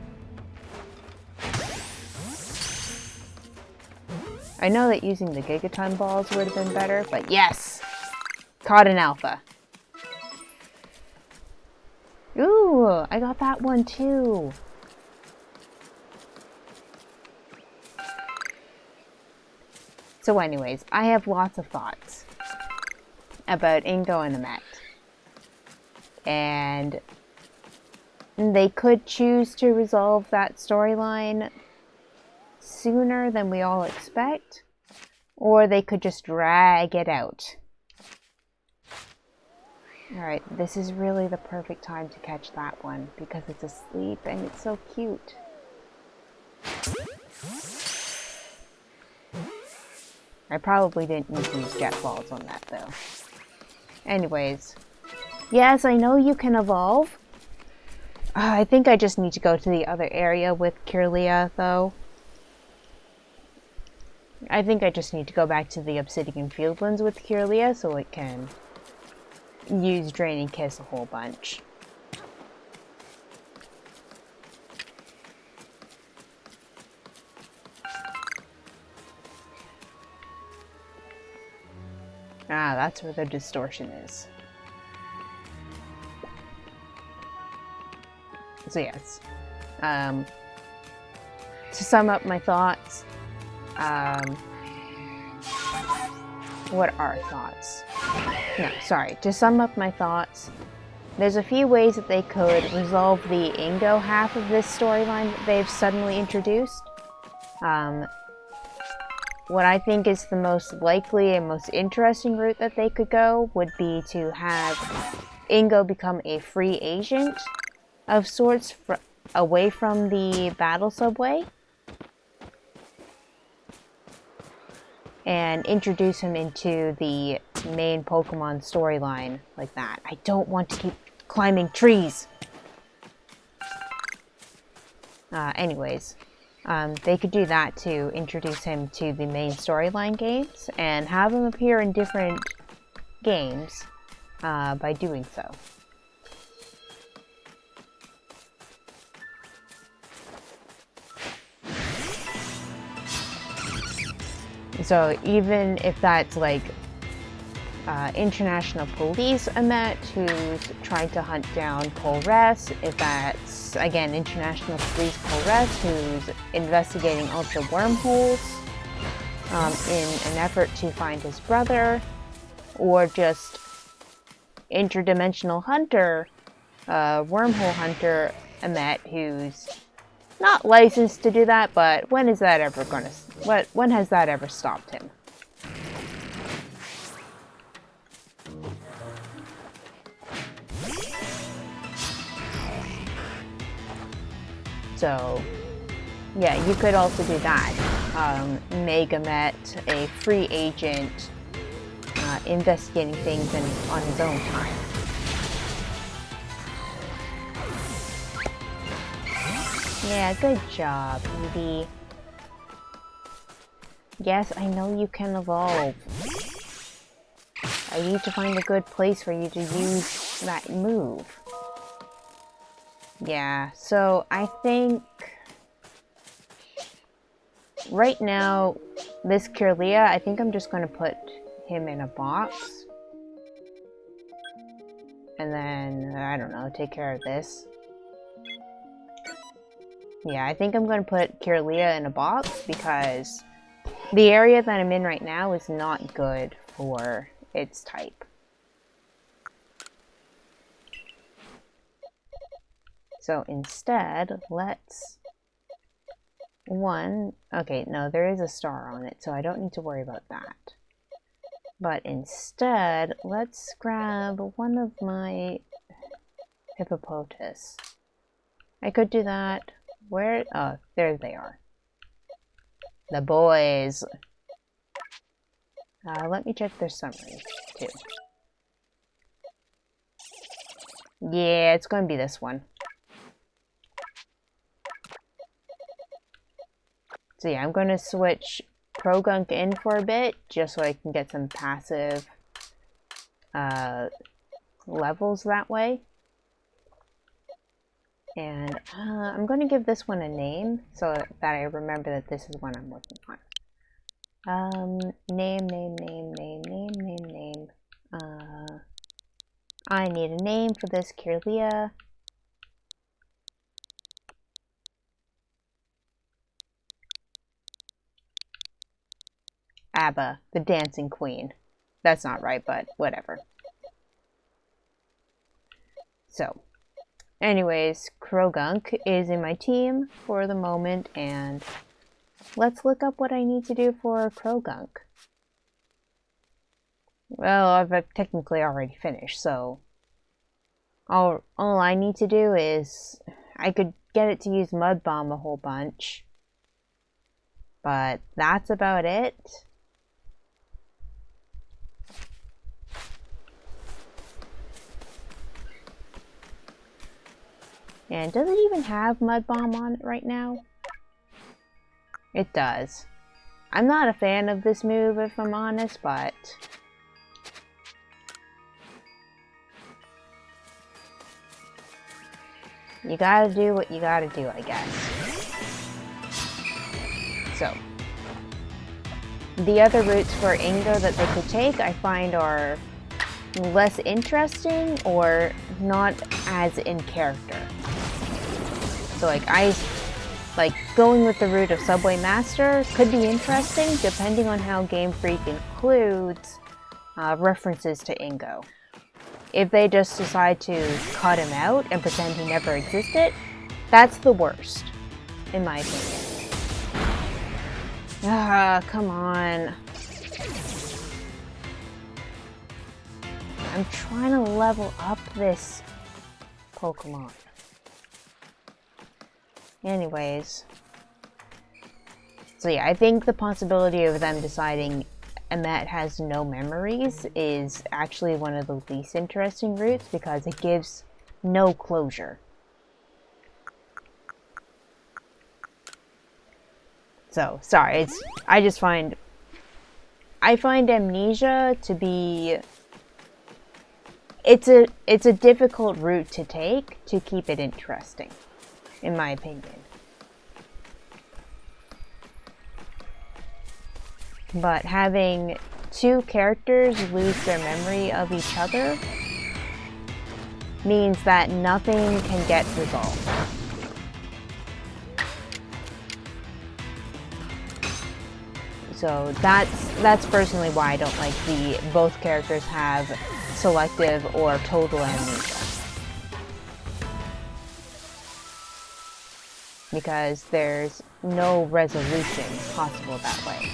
I know that using the Gigaton balls would have been better, but yes! Caught an alpha. Ooh, I got that one too. So anyways, I have lots of thoughts about Ingo and Amet. And they could choose to resolve that storyline sooner than we all expect, or they could just drag it out. Alright, this is really the perfect time to catch that one because it's asleep and it's so cute. I probably didn't need to use jet balls on that though. Anyways, yes, I know you can evolve. I think I just need to go to the other area with Kirlia though. I think I just need to go back to the Obsidian Fieldlands with Kirlia so it can use Draining Kiss a whole bunch. Ah, that's where the distortion is. So yes. To sum up my thoughts, what are thoughts? No, sorry. To sum up my thoughts, there's a few ways that they could resolve the Ingo half of this storyline that they've suddenly introduced. What I think is the most likely and most interesting route that they could go would be to have Ingo become a free agent of sorts away from the battle subway. And introduce him into the main Pokemon storyline like that. I don't want to keep climbing trees! Anyways, they could do that to introduce him to the main storyline games and have him appear in different games by doing so. So even if that's like International Police Amet who's trying to hunt down Colress, if that's again International Police Colress who's investigating ultra wormholes in an effort to find his brother, or just Interdimensional Hunter, Wormhole Hunter Amet who's not licensed to do that, but when has that ever stopped him? So, yeah, you could also do that. Make Amet a free agent, investigating things on his own time. Yeah, good job, Evie. Yes, I know you can evolve. I need to find a good place for you to use that move. Yeah, so I think right now, this Kirlia, I think I'm just going to put him in a box. And then, I don't know, take care of this. Yeah, I think I'm going to put Kirlia in a box because the area that I'm in right now is not good for its type. So instead, let's... Okay, no, there is a star on it, so I don't need to worry about that. But instead, let's grab one of my hippopotas. I could do that. Where? Oh, there they are. The boys. Let me check their summary, too. Yeah, it's going to be this one. So yeah, I'm going to switch Krogunk in for a bit, just so I can get some passive levels that way. And I'm going to give this one a name, so that I remember that this is one I'm working on. Name. I need a name for this Kirlia. Abba, the Dancing Queen. That's not right, but whatever. So, anyways, Krogunk is in my team for the moment, and let's look up what I need to do for Krogunk. Well, I've technically already finished, so all I need to do is I could get it to use Mud Bomb a whole bunch, but that's about it. And does it even have Mud Bomb on it right now? It does. I'm not a fan of this move, if I'm honest, but you gotta do what you gotta do, I guess. So, the other routes for Ingo that they could take, I find, are less interesting or not as in character. So like going with the route of Subway Master could be interesting depending on how Game Freak includes references to Ingo. If they just decide to cut him out and pretend he never existed, that's the worst, in my opinion. Ah, come on. I'm trying to level up this Pokemon. Anyways. So yeah, I think the possibility of them deciding Emmet has no memories is actually one of the least interesting routes because it gives no closure. So, sorry, I find Amnesia to be... It's a difficult route to take to keep it interesting, in my opinion. But having two characters lose their memory of each other means that nothing can get resolved. So that's personally why I don't like the both characters have selective or total amnesia. Because there's no resolution possible that way.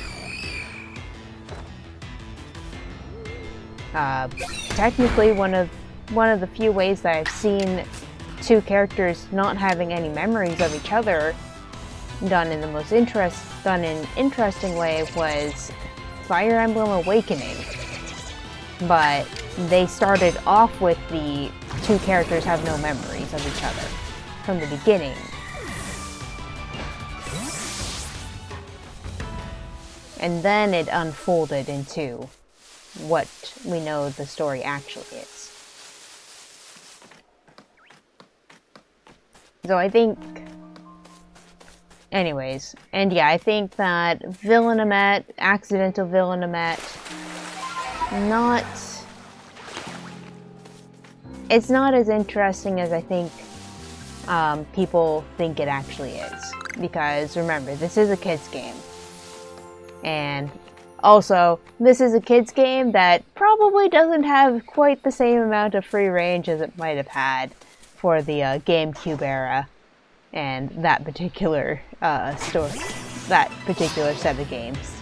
Technically, one of the few ways that I've seen two characters not having any memories of each other done in an interesting way was Fire Emblem Awakening. But they started off with the two characters have no memories of each other from the beginning. And then it unfolded into what we know the story actually is. So I think anyways, and yeah, I think that Villainamette, accidental Villainamette, not... It's not as interesting as I think people think it actually is. Because remember, this is a kid's game. And also, this is a kid's game that probably doesn't have quite the same amount of free range as it might have had for the GameCube era and that particular that particular set of games.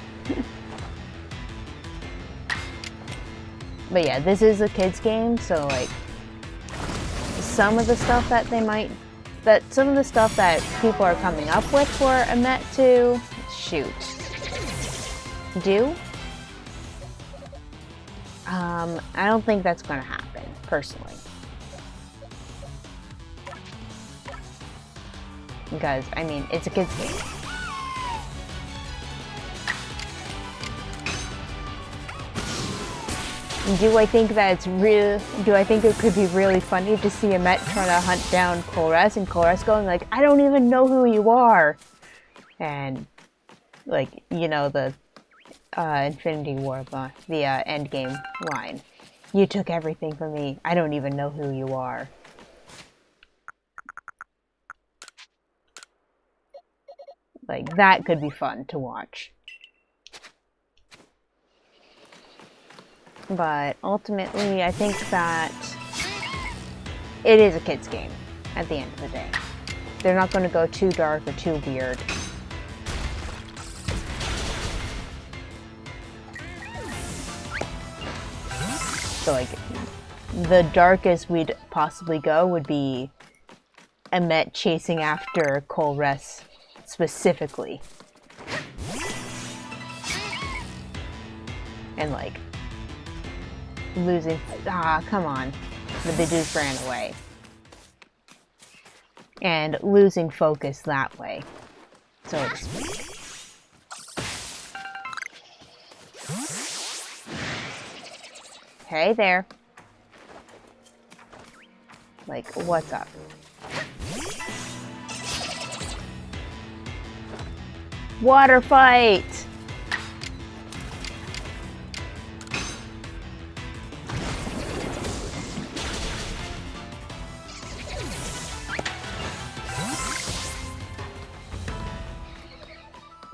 But yeah, this is a kid's game, so like some of the stuff that some of the stuff that people are coming up with for a Met to do, I don't think that's going to happen, personally. Because, I mean, it's a kid's game. Do I think it could be really funny to see a Met trying to hunt down Colress and Colress going like, I don't even know who you are? And, like, you know, the Infinity War, the Endgame line. You took everything from me. I don't even know who you are. Like, that could be fun to watch. But ultimately, I think that it is a kid's game at the end of the day. They're not going to go too dark or too weird. So, like, the darkest we'd possibly go would be a Met chasing after Colress specifically. And, like, losing... come on. They just ran away. And losing focus that way, so to speak. Hey there. Like, what's up? Water fight!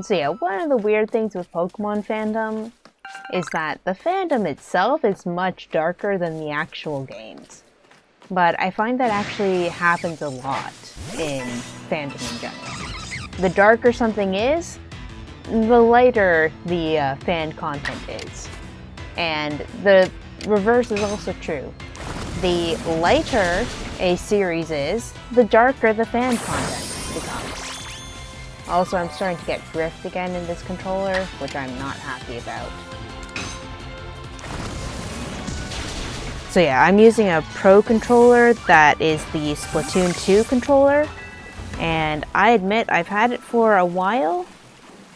So yeah, one of the weird things with Pokemon fandom is that the fandom itself is much darker than the actual games. But I find that actually happens a lot in fandom in general. The darker something is, the lighter the fan content is. And the reverse is also true. The lighter a series is, the darker the fan content becomes. Also, I'm starting to get drift again in this controller, which I'm not happy about. So yeah, I'm using a Pro controller that is the Splatoon 2 controller. And I admit, I've had it for a while.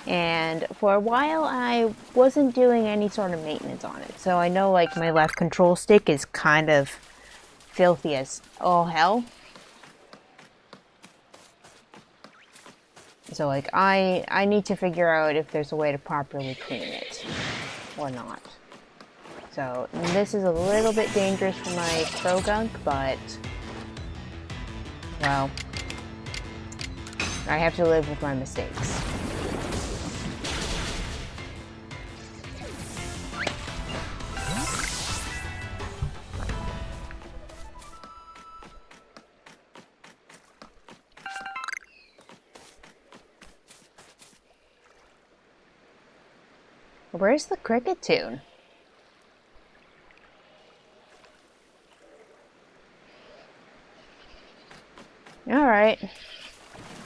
And for a while, I wasn't doing any sort of maintenance on it. So I know, like, my left control stick is kind of filthy as all hell. So, like, I need to figure out if there's a way to properly clean it or not. So, this is a little bit dangerous for my Pro gunk, but, well, I have to live with my mistakes. Where's the cricket tune? Alright.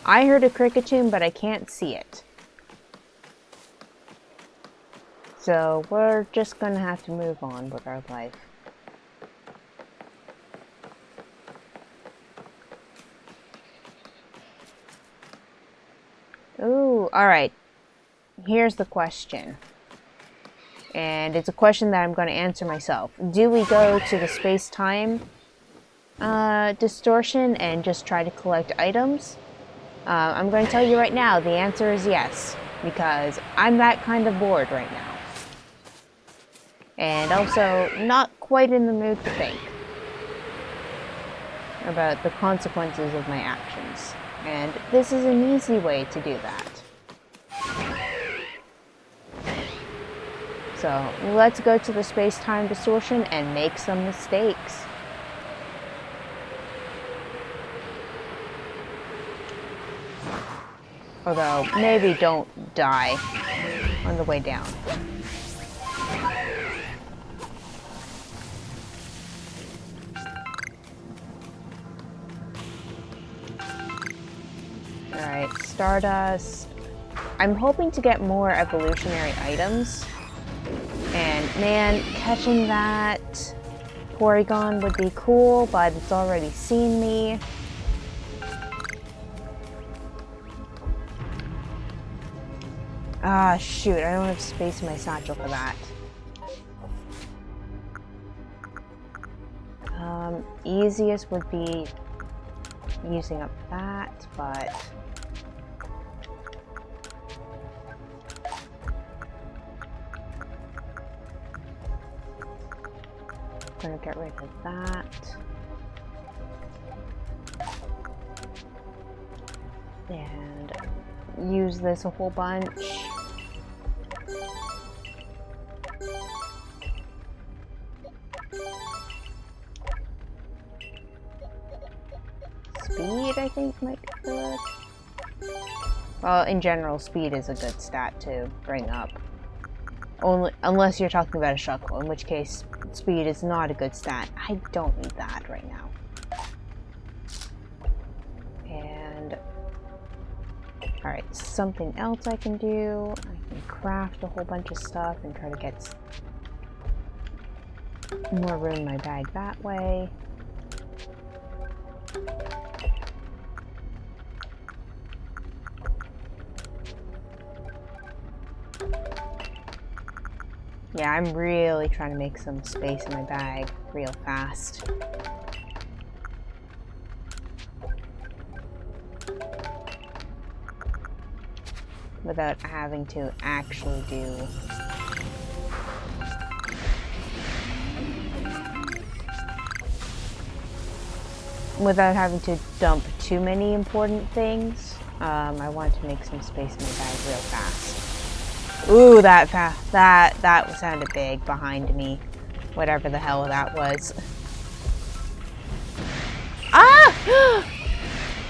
I heard a cricket tune, but I can't see it. So we're just gonna have to move on with our life. Ooh, alright. Here's the question. And it's a question that I'm going to answer myself. Do we go to the space-time distortion and just try to collect items? I'm going to tell you right now, the answer is yes, because I'm that kind of bored right now. And also, not quite in the mood to think about the consequences of my actions. And this is an easy way to do that. So, let's go to the space-time distortion and make some mistakes. Although, maybe don't die on the way down. Alright, Stardust. I'm hoping to get more evolutionary items. And man, catching that Porygon would be cool, but it's already seen me. Ah, shoot, I don't have space in my satchel for that. Easiest would be using up that, but... gonna get rid of that. And use this a whole bunch. Speed, I think, might be good. Well, in general, speed is a good stat to bring up. Only, unless you're talking about a Shuckle, in which case speed is not a good stat. I don't need that right now. And... alright, something else I can do. I can craft a whole bunch of stuff and try to get more room in my bag that way. Yeah, I'm really trying to make some space in my bag real fast. Without having to actually do... without having to dump too many important things. I want to make some space in my bag real fast. Ooh, that sounded big behind me. Whatever the hell that was. Ah!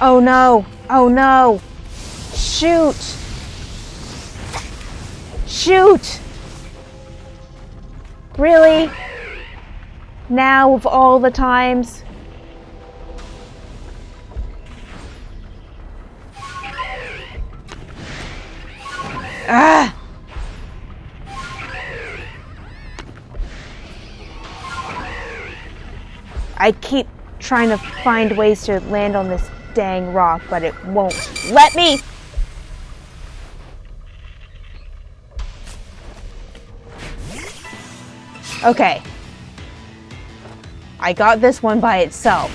Oh no! Oh no! Shoot! Shoot! Really? Now of all the times? Ah! I keep trying to find ways to land on this dang rock, but it won't let me! Okay. I got this one by itself.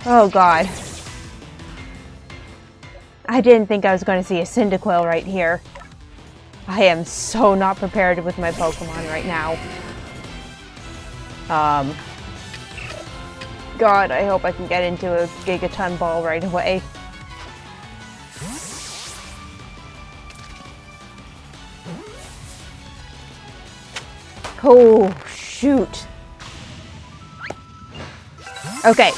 Oh god. I didn't think I was going to see a Cyndaquil right here. I am so not prepared with my Pokemon right now. God, I hope I can get into a Gigaton Ball right away. Oh, shoot. Okay.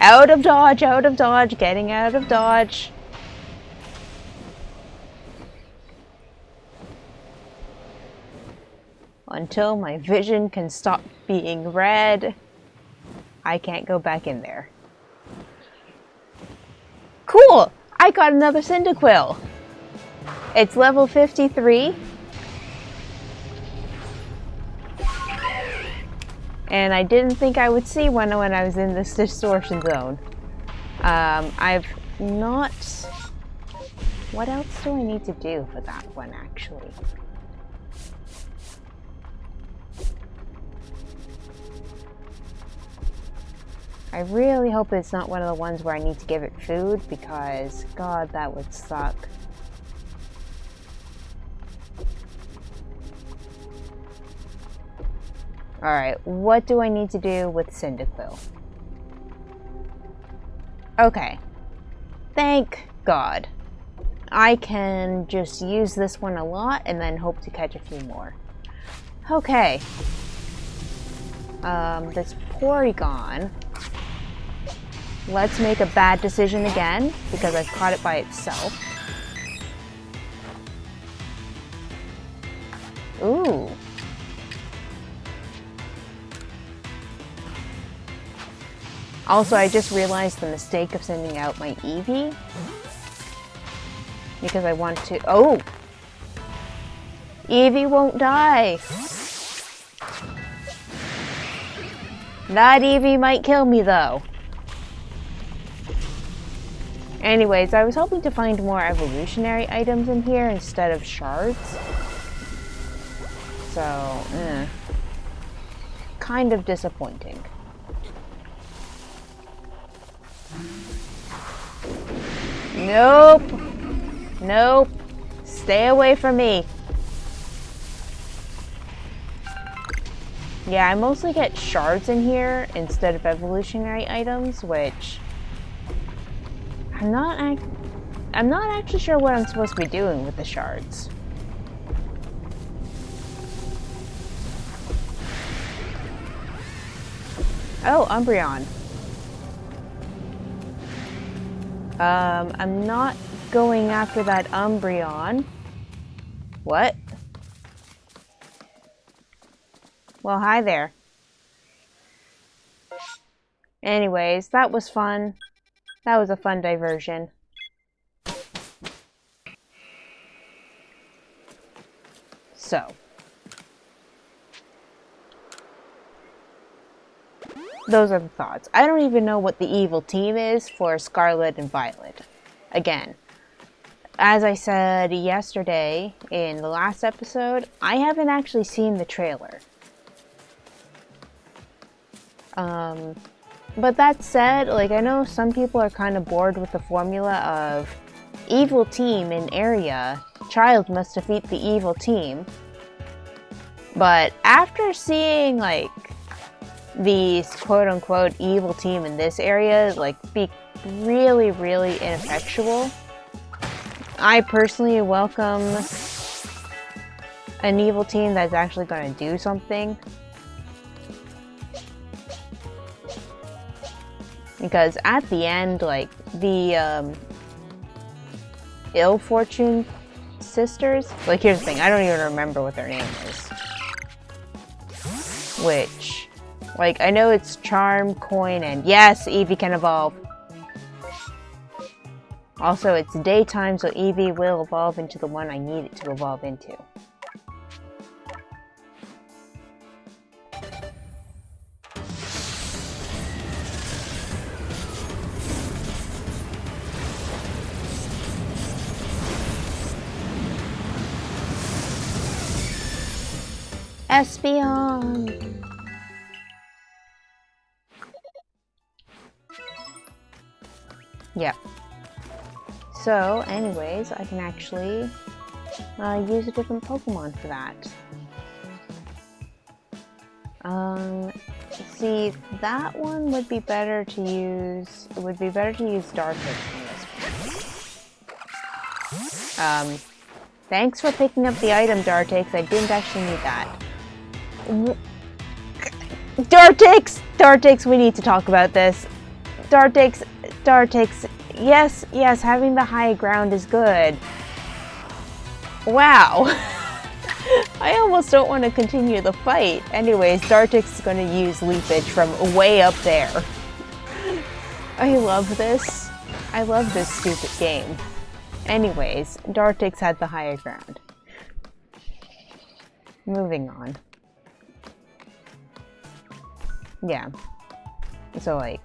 Out of dodge, getting out of dodge. Until my vision can stop being red, I can't go back in there. Cool! I got another Cyndaquil! It's level 53. And I didn't think I would see one when I was in this distortion zone. I've not... What else do I need to do for that one, actually? I really hope it's not one of the ones where I need to give it food, because, God, that would suck. Alright, what do I need to do with Cyndaquil? Okay. Thank God. I can just use this one a lot and then hope to catch a few more. Okay. This Porygon. Let's make a bad decision again, because I've caught it by itself. Ooh. Also, I just realized the mistake of sending out my Eevee. Because I want to... Oh! Eevee won't die! That Eevee might kill me, though. Anyways, I was hoping to find more evolutionary items in here instead of shards. So, kind of disappointing. Nope. Nope. Stay away from me. Yeah, I mostly get shards in here instead of evolutionary items, which I'm not actually sure what I'm supposed to be doing with the shards. Oh, Umbreon. I'm not going after that Umbreon. What? Well, hi there. Anyways, that was fun. That was a fun diversion. So. Those are the thoughts. I don't even know what the evil team is for Scarlet and Violet. Again, as I said yesterday in the last episode, I haven't actually seen the trailer. But that said, like, I know some people are kind of bored with the formula of evil team in area, child must defeat the evil team. But after seeing, like, the quote-unquote evil team in this area, like, be really, really ineffectual, I personally welcome an evil team that's actually going to do something. Because at the end, like, the Ill Fortune sisters, like, here's the thing, I don't even remember what their name is. Which, like, I know it's Charm, Coin, and yes, Eevee can evolve. Also, it's daytime, so Eevee will evolve into the one I need it to evolve into. Espeon! Yeah. So, anyways, I can actually use a different Pokemon for that. See, that one would be better to use. It would be better to use Darkness than this one. Thanks for picking up the item, Dartix. I didn't actually need that. Dartix! Dartix, we need to talk about this. Dartix, yes, having the high ground is good. Wow. I almost don't want to continue the fight. Anyways, Dartix is going to use Leafage from way up there. I love this. I love this stupid game. Anyways, Dartix had the higher ground. Moving on. Yeah. So, like...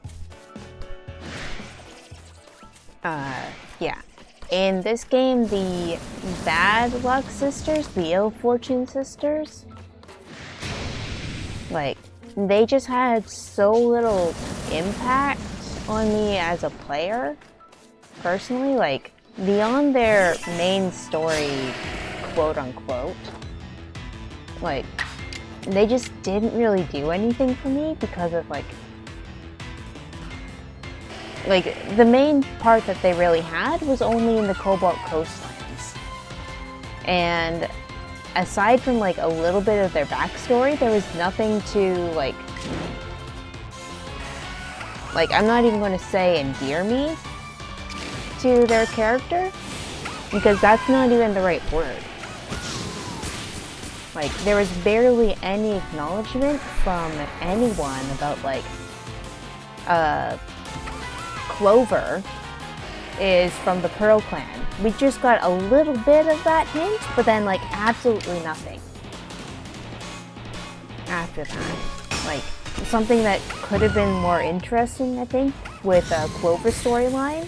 yeah. In this game, the Bad Luck Sisters, the Ill Fortune Sisters, like, they just had so little impact on me as a player, personally, like, beyond their main story, quote-unquote. Like, they just didn't really do anything for me because of, like, the main part that they really had was only in the Cobalt Coastlands. And aside from, like, a little bit of their backstory, there was nothing to, like, I'm not even going to say endear me to their character, because that's not even the right word. Like, there was barely any acknowledgement from anyone about, like, Clover is from the Pearl Clan. We just got a little bit of that hint, but then, like, absolutely nothing after that. Like, something that could have been more interesting, I think, with Clover's storyline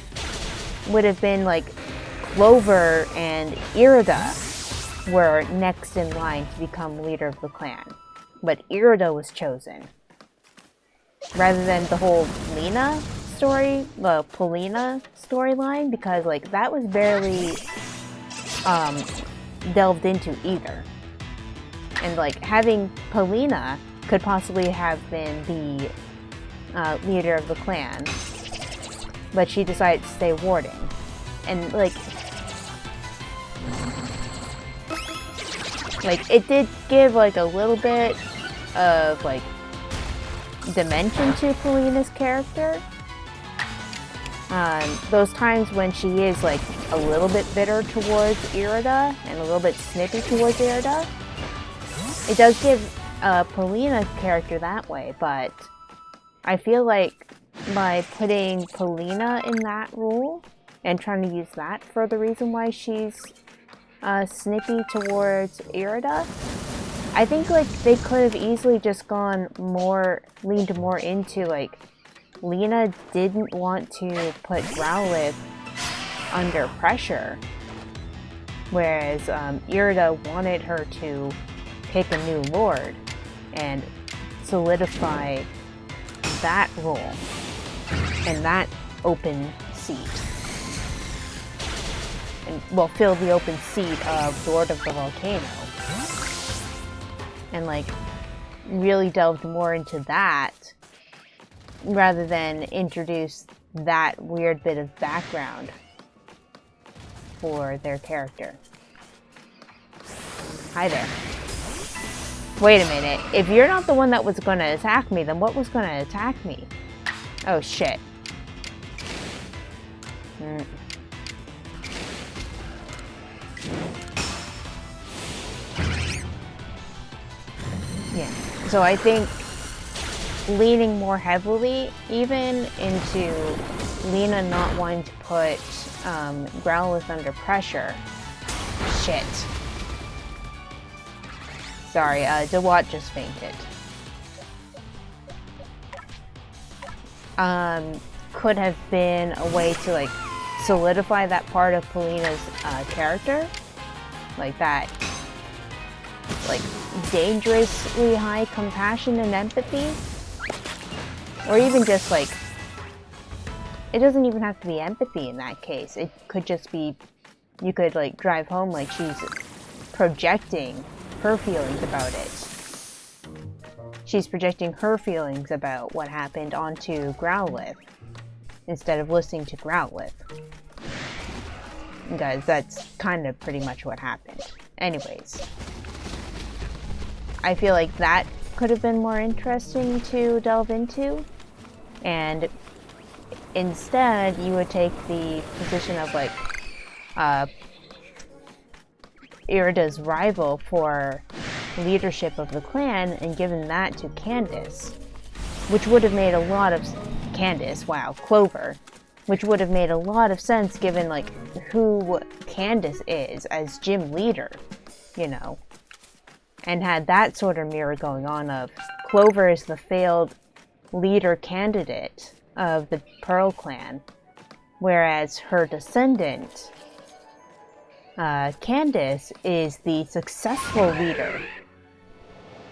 would have been, like, Clover and Irida were next in line to become leader of the clan. But Irida was chosen. Rather than the whole Lena story, the Polina storyline, because, like, that was barely delved into either. And, like, having Polina could possibly have been the leader of the clan, but she decided to stay warden. And, like, it did give, like, a little bit of, like, dimension to Polina's character. Those times when she is, like, a little bit bitter towards Irida and a little bit snippy towards Irida, it does give Polina's character that way, but I feel like by putting Polina in that role and trying to use that for the reason why she's snippy towards Irida, I think, like, they could have easily just leaned more into, like, Lena didn't want to put Growlithe under pressure, whereas Irida wanted her to pick a new lord and solidify that role and that open seat. And, well, fill the open seat of Lord of the Volcano. And, like, really delved more into that rather than introduce that weird bit of background for their character. Hi there. Wait a minute. If you're not the one that was going to attack me, then what was going to attack me? Oh, shit. Yeah. So I think leaning more heavily even into Lena not wanting to put Growlithe under pressure. Shit. Sorry, DeWatt just fainted. Could have been a way to, like, solidify that part of Polina's character. Like that, like, dangerously high compassion and empathy. Or even just, like, it doesn't even have to be empathy in that case. It could just be, you could, like, drive home like she's projecting her feelings about it. She's projecting her feelings about what happened onto Growlithe instead of listening to Growlithe. Guys, that's kind of pretty much what happened. Anyways, I feel like that could have been more interesting to delve into, and instead you would take the position of, like, Irida's rival for leadership of the clan and given that to Candace, which would have made a lot of Clover, which would have made a lot of sense given, like, who Candace is as gym leader, you know, and had that sort of mirror going on of Clover is the failed leader candidate of the Pearl Clan, whereas her descendant, Candace, is the successful leader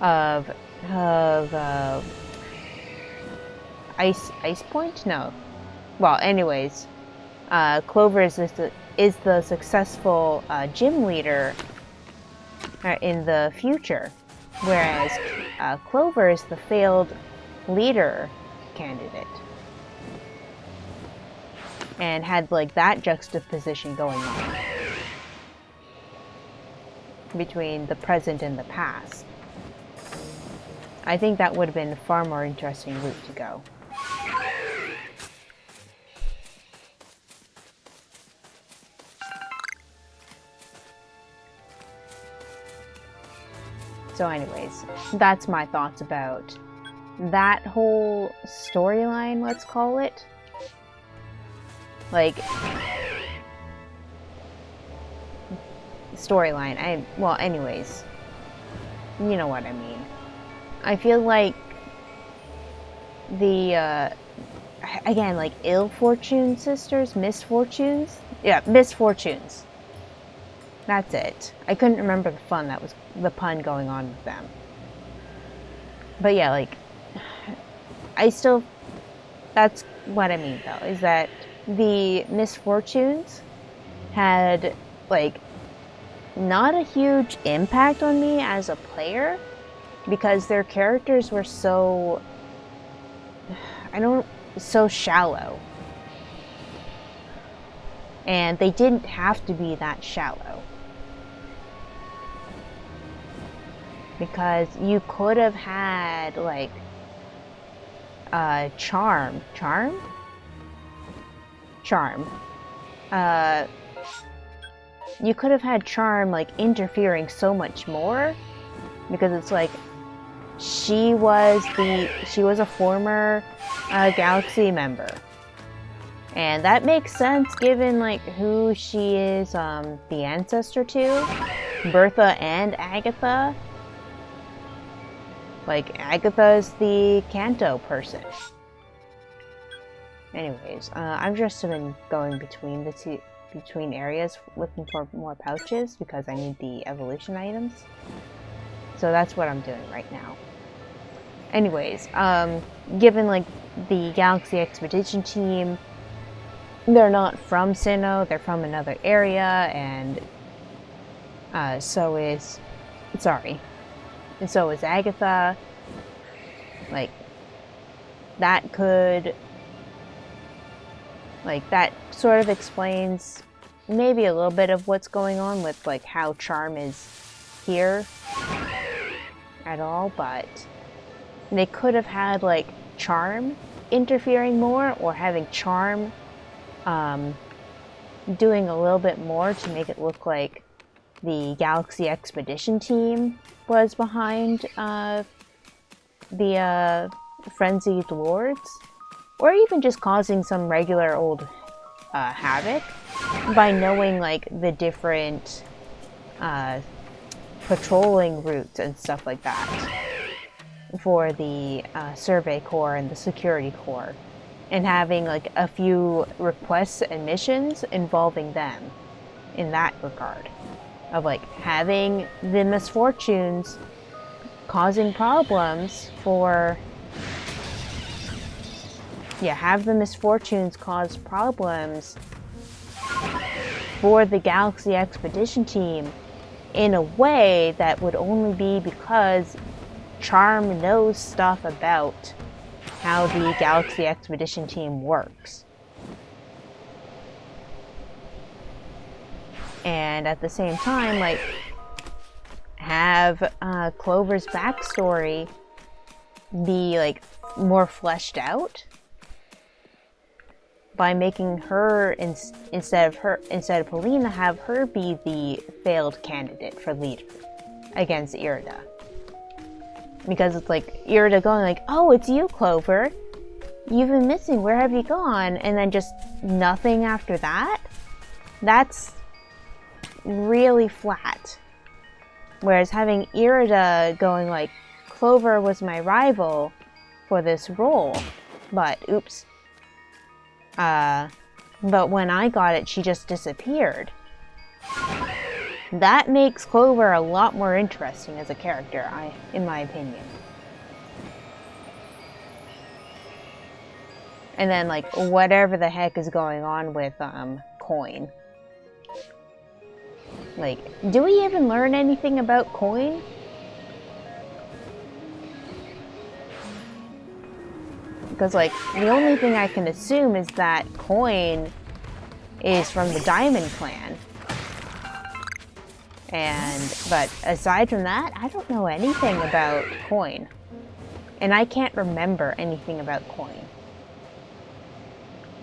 of of Ice Point? No. Well, anyways, Clover is the successful gym leader in the future, whereas Clover is the failed leader candidate, and had like that juxtaposition going on between the present and the past. I think that would have been a far more interesting route to go. So anyways, that's my thoughts about that whole storyline, let's call it. Like, storyline. Well, anyways, you know what I mean. I feel like the, again, like ill fortune sisters, misfortunes? Yeah, misfortunes. That's it. I couldn't remember the pun going on with them. But yeah, like, that's what I mean though, is that the misfortunes had, like, not a huge impact on me as a player, because their characters were so shallow. And they didn't have to be that shallow. Because you could have had, like, Charm. You could have had Charm, like, interfering so much more, because it's like she was a former Galaxy member, and that makes sense given like who she is the ancestor to, Bertha and Agatha. Like, Agatha is the Kanto person. Anyways, I've just been going between areas looking for more pouches because I need the evolution items. So that's what I'm doing right now. Anyways, given like the Galaxy Expedition team, they're not from Sinnoh, they're from another area, and so is Agatha. Like, that sort of explains maybe a little bit of what's going on with like how Charm is here at all, but they could have had like Charm interfering more, or having Charm doing a little bit more to make it look like the Galaxy Expedition team was behind the Frenzied Lords, or even just causing some regular old havoc by knowing like the different patrolling routes and stuff like that for the Survey Corps and the Security Corps, and having like a few requests and missions involving them in that regard, of like having the misfortunes causing problems for have the misfortunes cause problems for the Galaxy Expedition team in a way that would only be because Charm knows stuff about how the Galaxy Expedition team works. And at the same time, like, have Clover's backstory be like more fleshed out by making her instead of Polina, have her be the failed candidate for leader against Irida. Because it's like Irida going like, "Oh, it's you, Clover. You've been missing. Where have you gone?" And then just nothing after that. That's really flat. Whereas having Irida going like, "Clover was my rival for this role, but oops. But when I got it, she just disappeared." That makes Clover a lot more interesting as a character, in my opinion. And then, like, whatever the heck is going on with, Coin. Like, do we even learn anything about Coin? Because, like, the only thing I can assume is that Coin is from the Diamond Clan. But aside from that, I don't know anything about Coin. And I can't remember anything about Coin.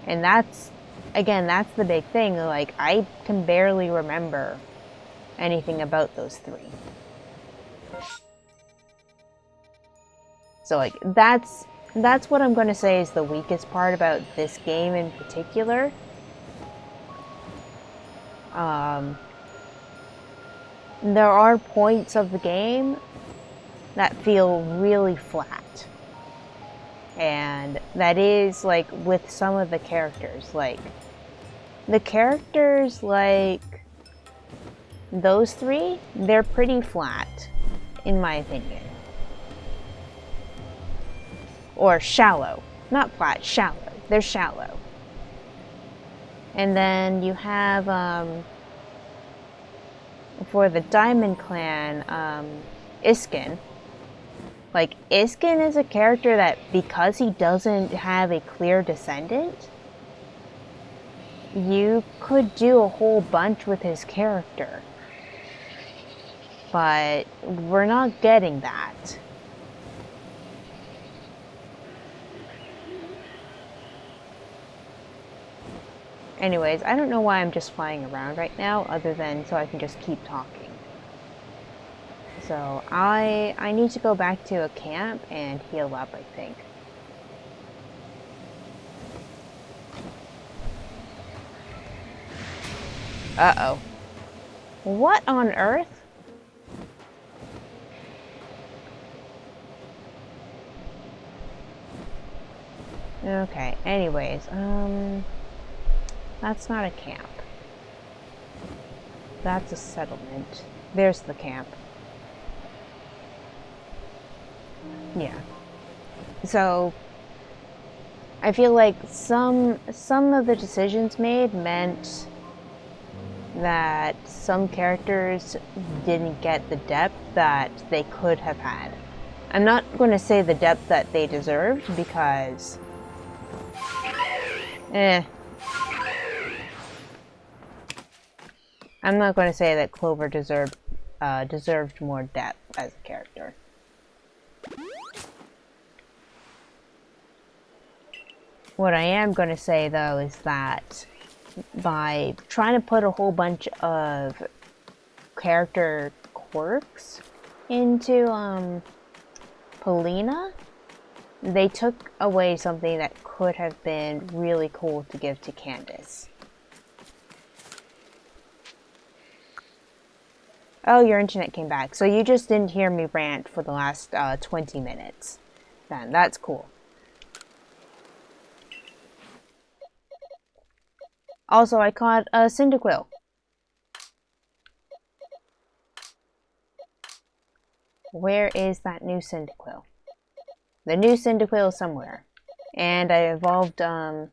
And that's, again, that's the big thing. Like, I can barely remember anything about those three. So, like, that's what I'm going to say is the weakest part about this game in particular. There are points of the game that feel really flat. And that is, like, with some of the characters. Like, the characters, like, those three, they're pretty flat, in my opinion. Or shallow. Not flat, shallow. They're shallow. And then you have, for the Diamond Clan, Iskin. Like, Iskin is a character that, because he doesn't have a clear descendant, you could do a whole bunch with his character. But we're not getting that. Anyways, I don't know why I'm just flying around right now, other than so I can just keep talking. So, I need to go back to a camp and heal up, I think. Uh-oh. What on earth? Okay, anyways, that's not a camp. That's a settlement. There's the camp. Yeah. So, I feel like some of the decisions made meant that some characters didn't get the depth that they could have had. I'm not going to say the depth that they deserved, because I'm not going to say that Clover deserved more depth as a character. What I am going to say, though, is that by trying to put a whole bunch of character quirks into Polina, they took away something that could have been really cool to give to Candace. Oh, your internet came back. So you just didn't hear me rant for the last 20 minutes. Then that's cool. Also, I caught a Cyndaquil. Where is that new Cyndaquil? The new Cyndaquil is somewhere. And I evolved the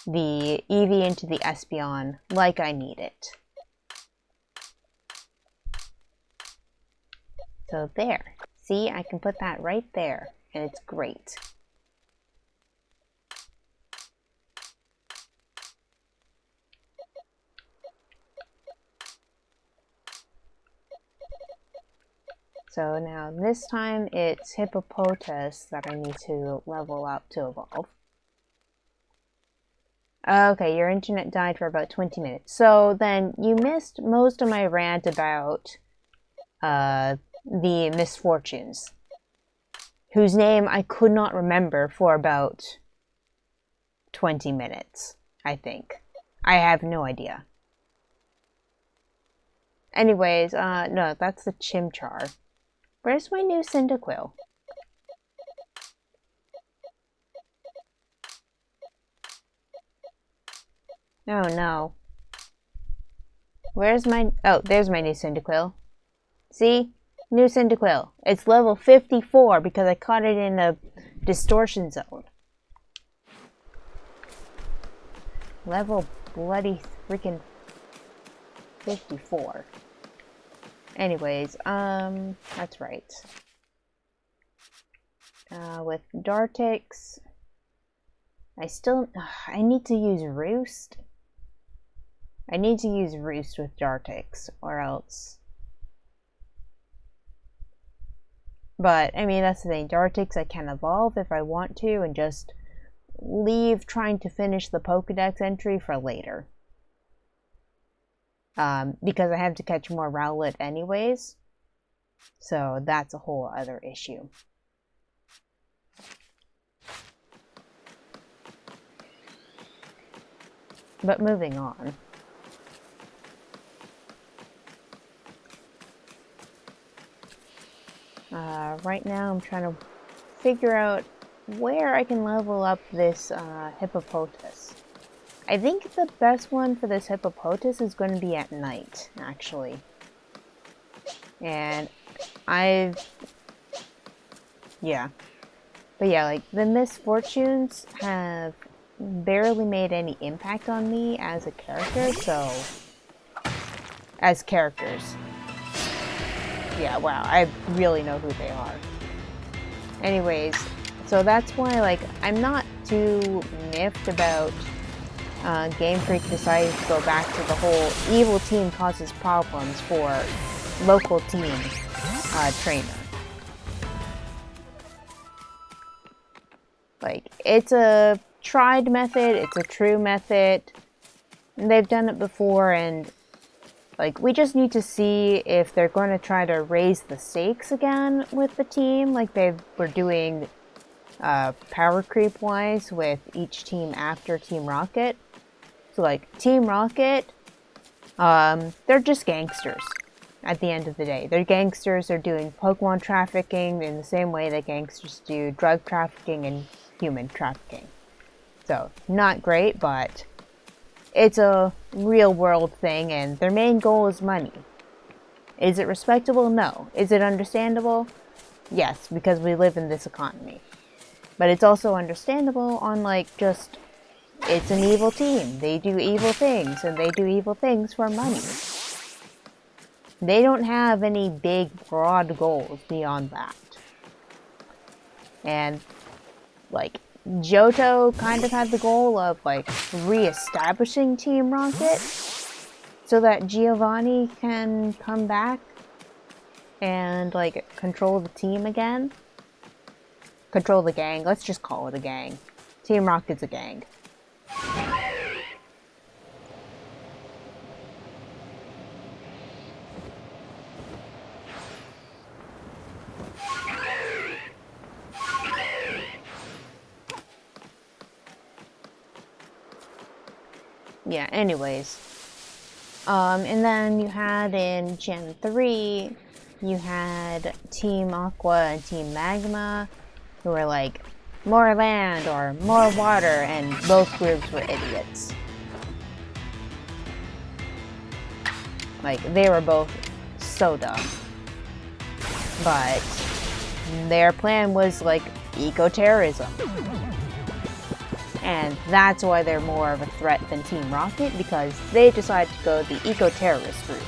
Eevee into the Espeon like I need it. So there. See, I can put that right there, and it's great. So now this time it's Hippopotas that I need to level up to evolve. Okay, your internet died for about 20 minutes. So then you missed most of my rant about the misfortunes, whose name I could not remember for about 20 minutes, I think. I have no idea. Anyways, no, that's the Chimchar. Where's my new Cyndaquil? Oh no. Where's my... Oh, there's my new Cyndaquil. See? New Cyndaquil. It's level 54 because I caught it in a distortion zone. Level bloody freaking 54. Anyways, that's right. With Dartix, I need to use Roost. I need to use Roost with Dartix, or else. But, I mean, that's the thing. Dartix I can evolve if I want to, and just leave trying to finish the Pokedex entry for later. Because I have to catch more Rowlet anyways. So that's a whole other issue. But moving on. Right now I'm trying to figure out where I can level up this Hippopotas. I think the best one for this Hippopotas is going to be at night, actually. And yeah. But yeah, like, the misfortunes have barely made any impact on me as a character, so... As characters. Yeah, wow, I really know who they are. Anyways, so that's why, like, I'm not too miffed about Game Freak deciding to go back to the whole evil team causes problems for local team trainer. Like, it's a tried method, it's a true method, and they've done it before, and like, we just need to see if they're going to try to raise the stakes again with the team, like they were doing power creep wise with each team after Team Rocket. So like, Team Rocket, they're just gangsters at the end of the day. They're gangsters, they're doing Pokemon trafficking in the same way that gangsters do drug trafficking and human trafficking. So, not great, but it's a real world thing, and their main goal is money. Is it respectable? No. Is it understandable? Yes, because we live in this economy. But it's also understandable on, like, just, it's an evil team. They do evil things, and they do evil things for money. They don't have any big, broad goals beyond that. And, like, Johto kind of had the goal of, like, re-establishing Team Rocket so that Giovanni can come back and, like, control the team again. Control the gang. Let's just call it a gang. Team Rocket's a gang. Yeah, anyways. And then you had in Gen 3, you had Team Aqua and Team Magma, who were like, more land or more water, and both groups were idiots. Like, they were both so dumb. But their plan was, like, eco-terrorism. And that's why they're more of a threat than Team Rocket, because they decided to go the eco-terrorist route.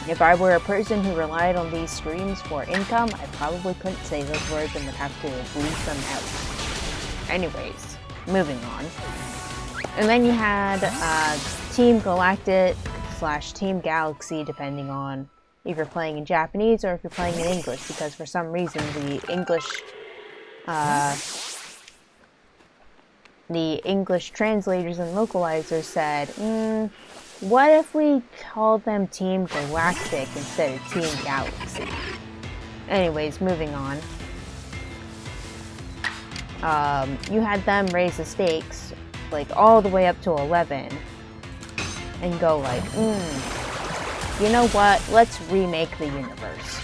If I were a person who relied on these streams for income, I probably couldn't say those words and would have to bleep them out. Anyways, moving on. And then you had Team Galactic / Team Galaxy, depending on if you're playing in Japanese or if you're playing in English, because for some reason the English translators and localizers said, what if we called them Team Galactic instead of Team Galaxy? Anyways, moving on. You had them raise the stakes, like, all the way up to 11, and go like, you know what, let's remake the universe.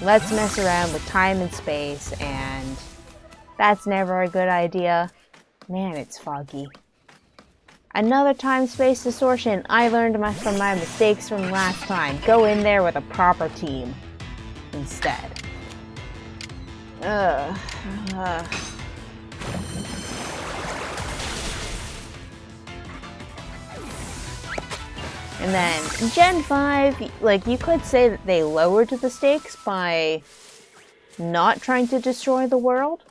Let's mess around with time and space, and that's never a good idea. Man, it's foggy. Another time-space distortion. I learned from my mistakes from last time. Go in there with a proper team instead. uh. And then Gen 5, like, you could say that they lowered the stakes by not trying to destroy the world.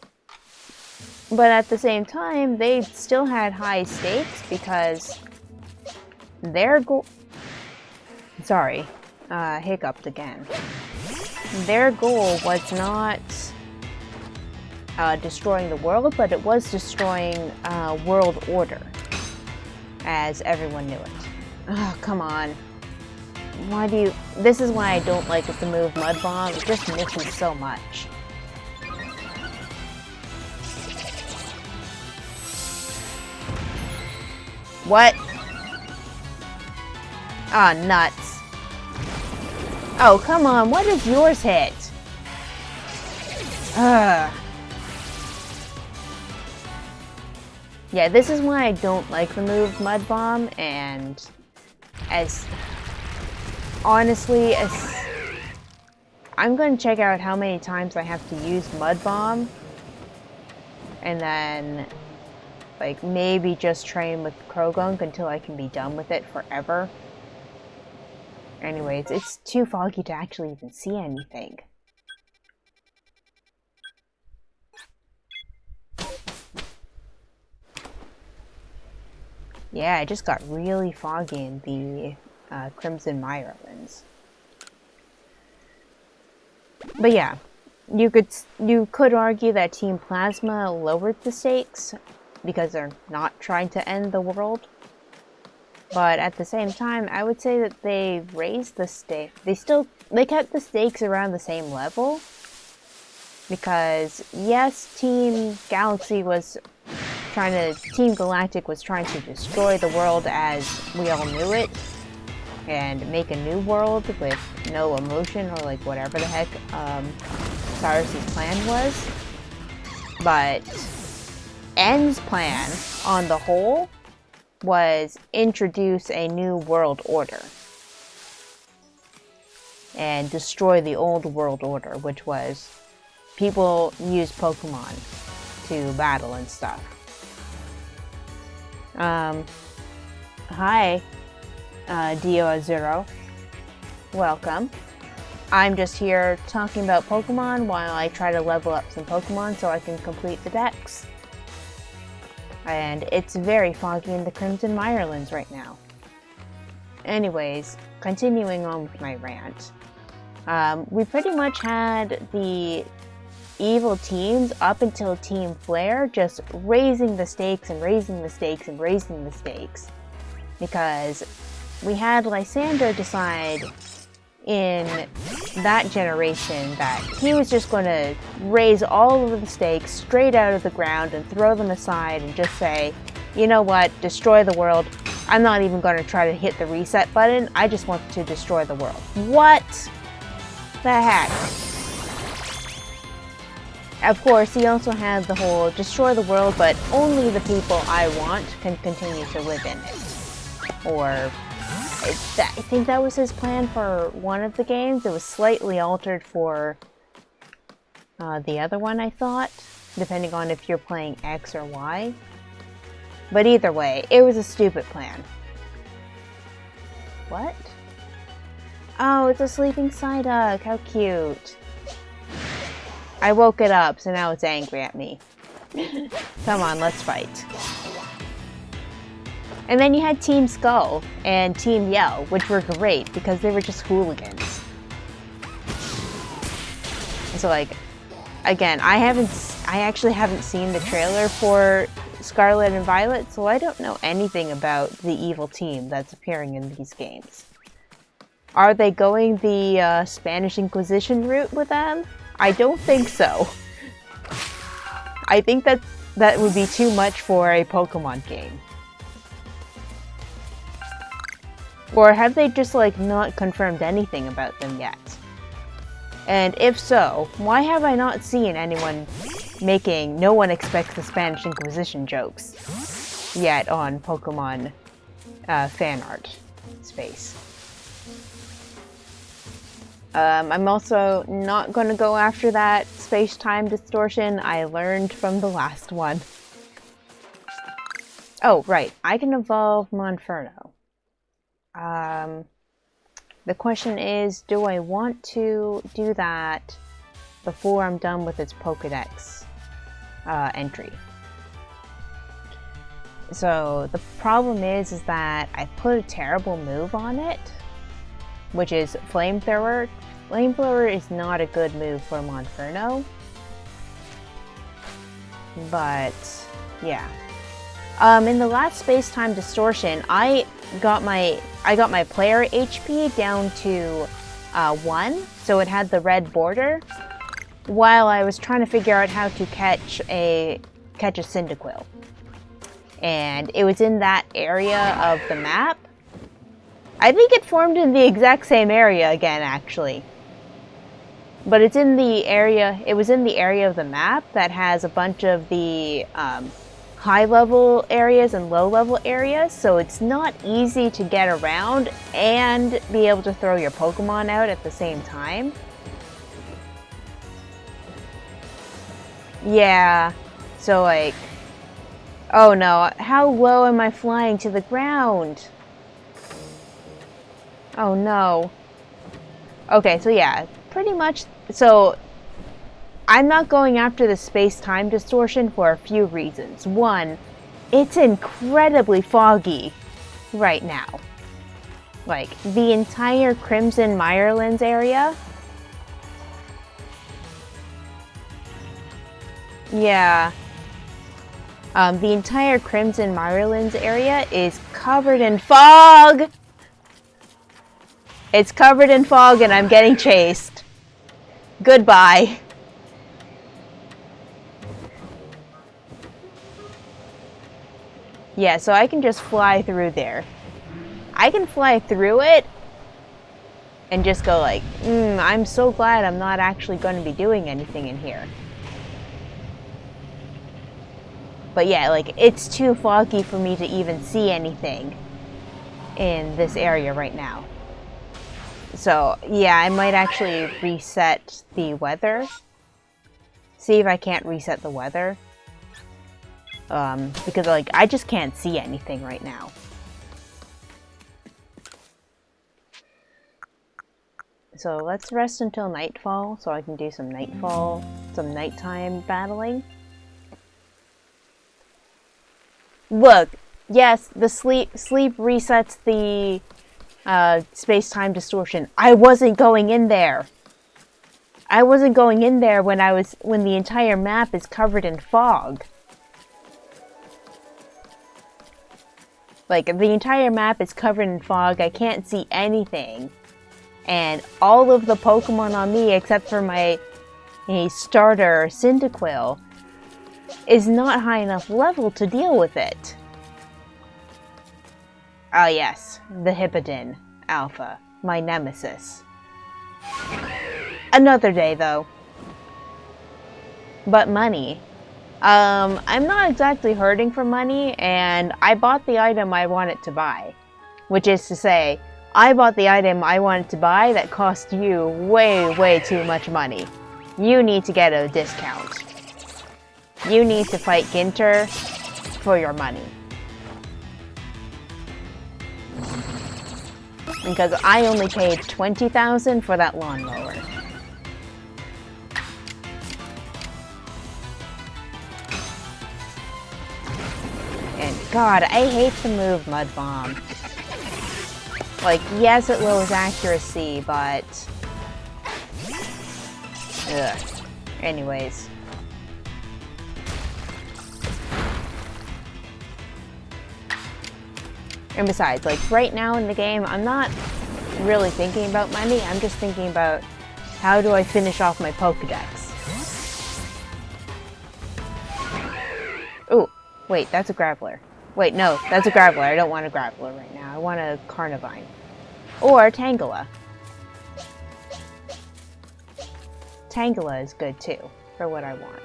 But at the same time, they still had high stakes because their goal... Sorry, hiccuped again. Their goal was not destroying the world, but it was destroying world order, as everyone knew it. Oh, come on. Why do you... This is why I don't like the move Mud Bomb. It just misses so much. What? Ah, oh, nuts. Oh, come on. What does yours hit? Ugh. Yeah, this is why I don't like the move Mud Bomb, and as honestly as I'm going to check out how many times I have to use Mud Bomb, and then like maybe just train with Krogunk until I can be done with it forever. Anyways, it's too foggy to actually even see anything. Yeah, it just got really foggy in the Crimson Mirelands. But yeah, you could argue that Team Plasma lowered the stakes because they're not trying to end the world. But at the same time, I would say that they raised the stakes. They kept the stakes around the same level. Because yes, Team Galactic was trying to destroy the world as we all knew it, and make a new world with no emotion or like whatever the heck Cyrus's plan was. But N's plan, on the whole, was introduce a new world order and destroy the old world order, which was people use Pokemon to battle and stuff. Hi, Dio Azuro. Welcome. I'm just here talking about Pokemon while I try to level up some Pokemon so I can complete the dex. And it's very foggy in the Crimson Mirelands right now. Anyways, continuing on with my rant. We pretty much had the evil teams up until Team Flare just raising the stakes and raising the stakes and raising the stakes. Because we had Lysander decide in that generation that he was just going to raise all of the stakes straight out of the ground and throw them aside and just say, you know what, destroy the world. I'm not even going to try to hit the reset button. I just want to destroy the world. What the heck? Of course, he also had the whole destroy the world, but only the people I want can continue to live in it. Or, I think that was his plan for one of the games. It was slightly altered for the other one, I thought, depending on if you're playing X or Y. But either way, it was a stupid plan. What? Oh, it's a sleeping Psyduck. How cute. I woke it up, so now it's angry at me. Come on, let's fight. And then you had Team Skull and Team Yell, which were great because they were just hooligans. So like, again, I actually haven't seen the trailer for Scarlet and Violet, so I don't know anything about the evil team that's appearing in these games. Are they going the Spanish Inquisition route with them? I don't think so. I think that would be too much for a Pokemon game. Or have they just like not confirmed anything about them yet? And if so, why have I not seen anyone making "no one expects the Spanish Inquisition" jokes yet on Pokemon fan art space? I'm also not going to go after that space-time distortion, I learned from the last one. Oh, right. I can evolve Monferno. The question is, do I want to do that before I'm done with its Pokedex entry? So the problem is that I put a terrible move on it, which is Flamethrower. Flamethrower is not a good move for Monferno, but yeah. In the last space-time distortion, I got my player HP down to 1, so it had the red border, while I was trying to figure out how to catch a Cyndaquil. And it was in that area of the map. I think it formed in the exact same area again, actually. But it's in the area, it was in the area of the map that has a bunch of the high-level areas and low-level areas, so it's not easy to get around and be able to throw your Pokemon out at the same time. Yeah, so like... Oh no, how low am I flying to the ground? Oh no. Okay, so yeah, pretty much, so I'm not going after the space-time distortion for a few reasons. One, it's incredibly foggy right now. Like, the entire Crimson Mirelands area. Yeah. The entire Crimson Mirelands area is covered in fog! It's covered in fog and I'm getting chased. Goodbye. Yeah, so I can just fly through there. I can fly through it and just go like, I'm so glad I'm not actually going to be doing anything in here. But yeah, like, it's too foggy for me to even see anything in this area right now. So, yeah, I might actually reset the weather. See if I can't reset the weather. Because, like, I just can't see anything right now. So, let's rest until nightfall so I can do some nighttime battling. Look, yes, the sleep resets the space-time distortion. I wasn't going in there. I wasn't going in there when the entire map is covered in fog. Like, the entire map is covered in fog. I can't see anything. And all of the Pokemon on me, except for my starter Cyndaquil, is not high enough level to deal with it. Oh yes, the Hippodin Alpha, my nemesis. Another day though. But money. I'm not exactly hurting for money, and I bought the item I wanted to buy. Which is to say, I bought the item I wanted to buy that cost you way, way too much money. You need to get a discount. You need to fight Ginter for your money. Because I only paid $20,000 for that lawnmower. And God, I hate the move Mud Bomb. Like, yes, it lowers accuracy, but... Ugh. Anyways. And besides, like, right now in the game, I'm not really thinking about money. I'm just thinking about how do I finish off my Pokedex. Ooh, wait, that's a Graveler. Wait, no, that's a Graveler. I don't want a Graveler right now. I want a Carnivine. Or Tangela. Tangela is good too, for what I want.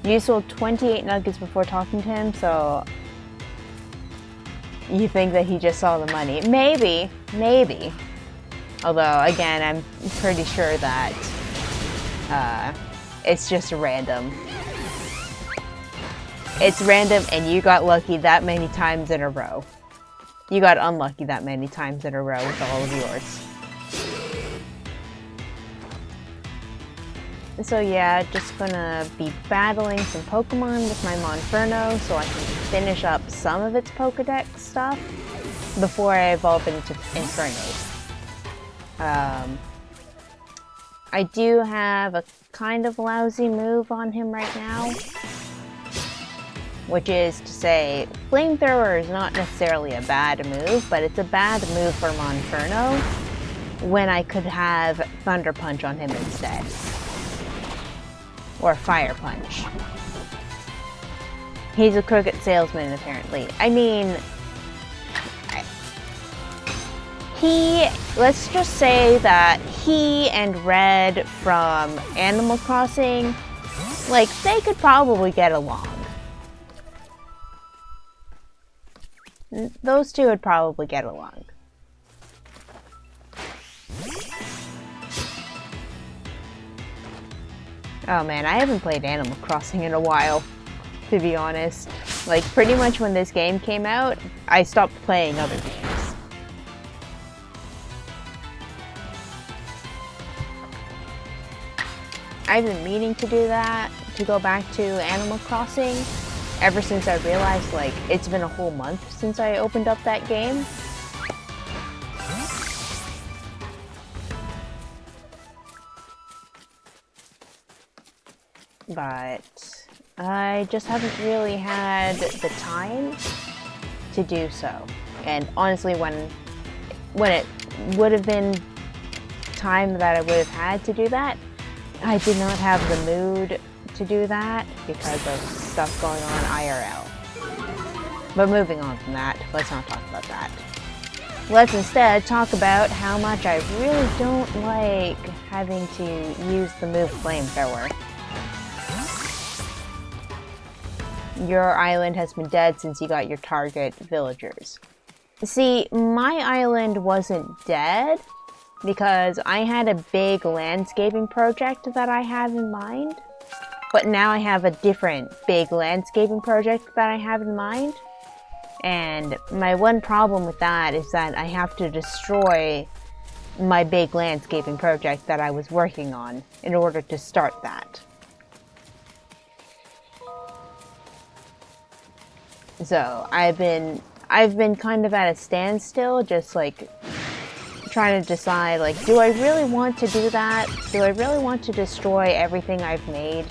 You sold 28 nuggets before talking to him, so you think that he just saw the money. Maybe. Maybe. Although, again, I'm pretty sure that it's just random. It's random and you got lucky that many times in a row. You got unlucky that many times in a row with all of yours. So yeah, just gonna be battling some Pokemon with my Monferno so I can finish up some of its Pokedex stuff before I evolve into Infernos. I do have a kind of lousy move on him right now, which is to say, Flamethrower is not necessarily a bad move, but it's a bad move for Monferno when I could have Thunder Punch on him instead. Or Fire Punch. He's a crooked salesman, apparently. I mean, let's just say that he and Red from Animal Crossing, like, they could probably get along. Those two would probably get along. Oh man, I haven't played Animal Crossing in a while, to be honest. Like, pretty much when this game came out, I stopped playing other games. I've been meaning to do that, to go back to Animal Crossing, ever since I realized, like, it's been a whole month since I opened up that game. But I just haven't really had the time to do so. And honestly, when it would have been time that I would have had to do that, I did not have the mood to do that because of stuff going on IRL. But moving on from that, let's not talk about that. Let's instead talk about how much I really don't like having to use the move Flamethrower. Your island has been dead since you got your target villagers. See, my island wasn't dead because I had a big landscaping project that I have in mind. But now I have a different big landscaping project that I have in mind. And my one problem with that is that I have to destroy my big landscaping project that I was working on in order to start that. So I've been kind of at a standstill, just like trying to decide, like, do I really want to do that? Do I really want to destroy everything I've made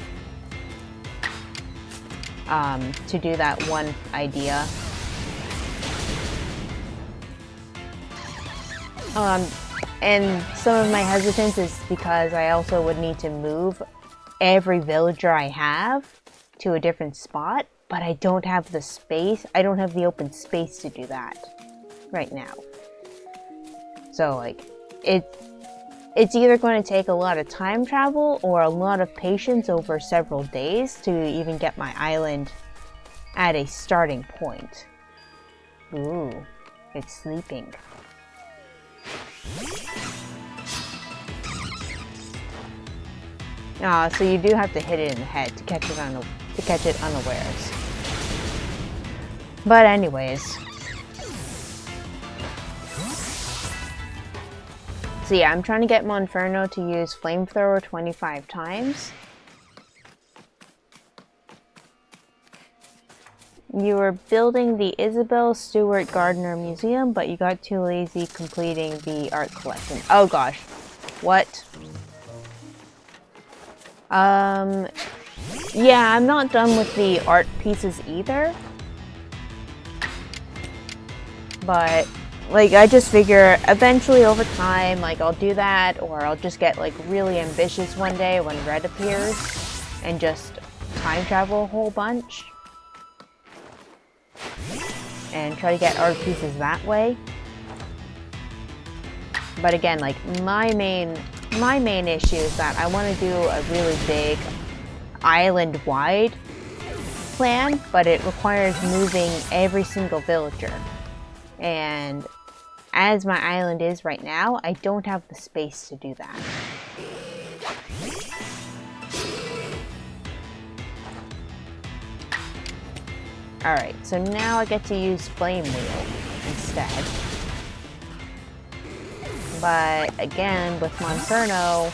to do that one idea? And some of my hesitance is because I also would need to move every villager I have to a different spot. But I don't have the space. I don't have the open space to do that right now. So, like, it's either going to take a lot of time travel or a lot of patience over several days to even get my island at a starting point. Ooh, it's sleeping. So you do have to hit it in the head to catch it unawares. But anyways. So yeah, I'm trying to get Monferno to use Flamethrower 25 times. You were building the Isabel Stewart Gardner Museum, but you got too lazy completing the art collection. Oh gosh. What? Yeah, I'm not done with the art pieces either. But, like, I just figure eventually over time, like, I'll do that, or I'll just get, like, really ambitious one day when Red appears and just time travel a whole bunch and try to get art pieces that way. But again, like, my main issue is that I want to do a really big island-wide plan, but it requires moving every single villager. And as my island is right now, I don't have the space to do that. Alright, so now I get to use Flame Wheel instead. But again, with Monferno,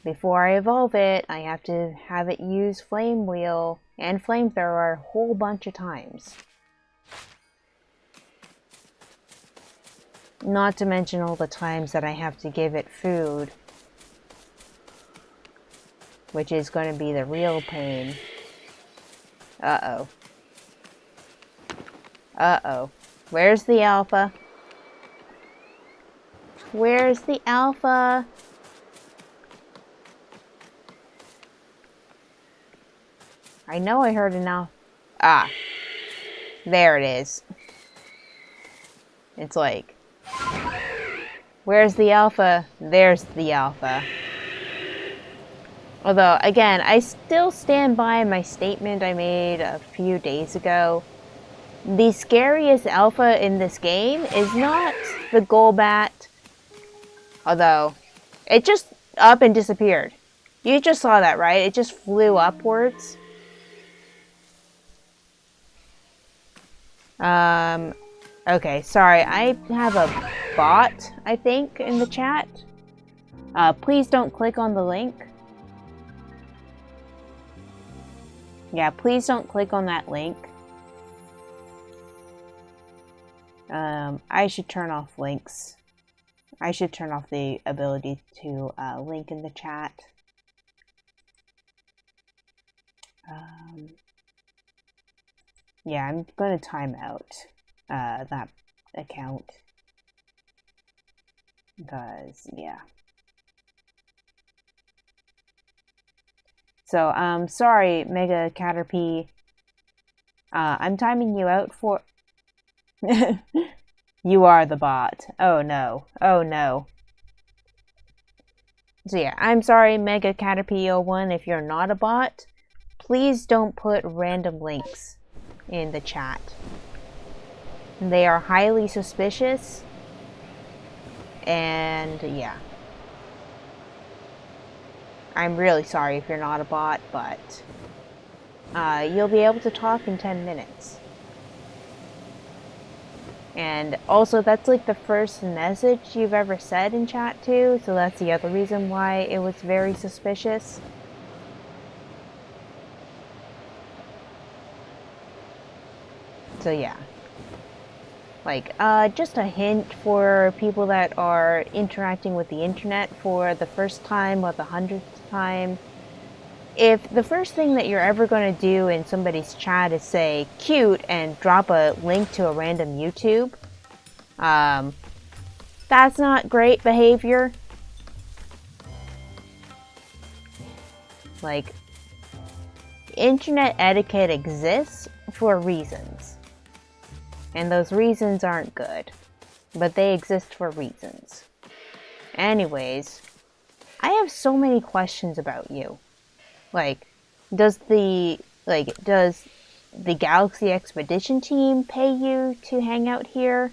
before I evolve it, I have to have it use Flame Wheel and Flamethrower a whole bunch of times. Not to mention all the times that I have to give it food, which is going to be the real pain. Uh-oh. Uh-oh. Where's the alpha? Where's the alpha? I know I heard an alpha. Ah. There it is. It's like, where's the alpha? There's the alpha. Although, again, I still stand by my statement I made a few days ago. The scariest alpha in this game is not the Golbat. Although, it just up and disappeared. You just saw that, right? It just flew upwards. Okay, sorry. I have a bot, I think, in the chat. Please don't click on the link. Yeah, please don't click on that link. I should turn off links. I should turn off the ability to link in the chat. Yeah, I'm going to time out that account. Because, yeah. So, sorry, Mega Caterpie. I'm timing you out for... You are the bot. Oh no. Oh no. So yeah, I'm sorry, Mega Caterpie 01, if you're not a bot. Please don't put random links in the chat. They are highly suspicious. And yeah. I'm really sorry if you're not a bot, but you'll be able to talk in 10 minutes. And also, that's like the first message you've ever said in chat too, so that's the other reason why it was very suspicious. So yeah. Like, just a hint for people that are interacting with the internet for the first time or the 100th time. If the first thing that you're ever going to do in somebody's chat is say cute and drop a link to a random YouTube, that's not great behavior. Like, internet etiquette exists for reasons. And those reasons aren't good. But they exist for reasons. Anyways, I have so many questions about you. Like, does the Galaxy Expedition team pay you to hang out here?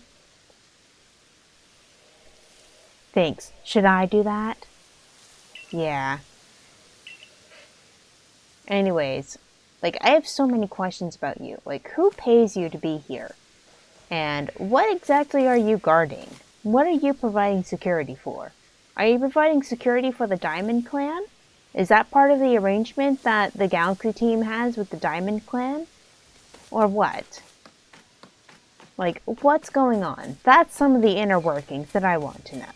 Thanks. Should I do that? Yeah. Anyways, like, I have so many questions about you. Like, who pays you to be here? And what exactly are you guarding? What are you providing security for? Are you providing security for the Diamond Clan? Is that part of the arrangement that the Galaxy team has with the Diamond Clan? Or what? Like, what's going on? That's some of the inner workings that I want to know.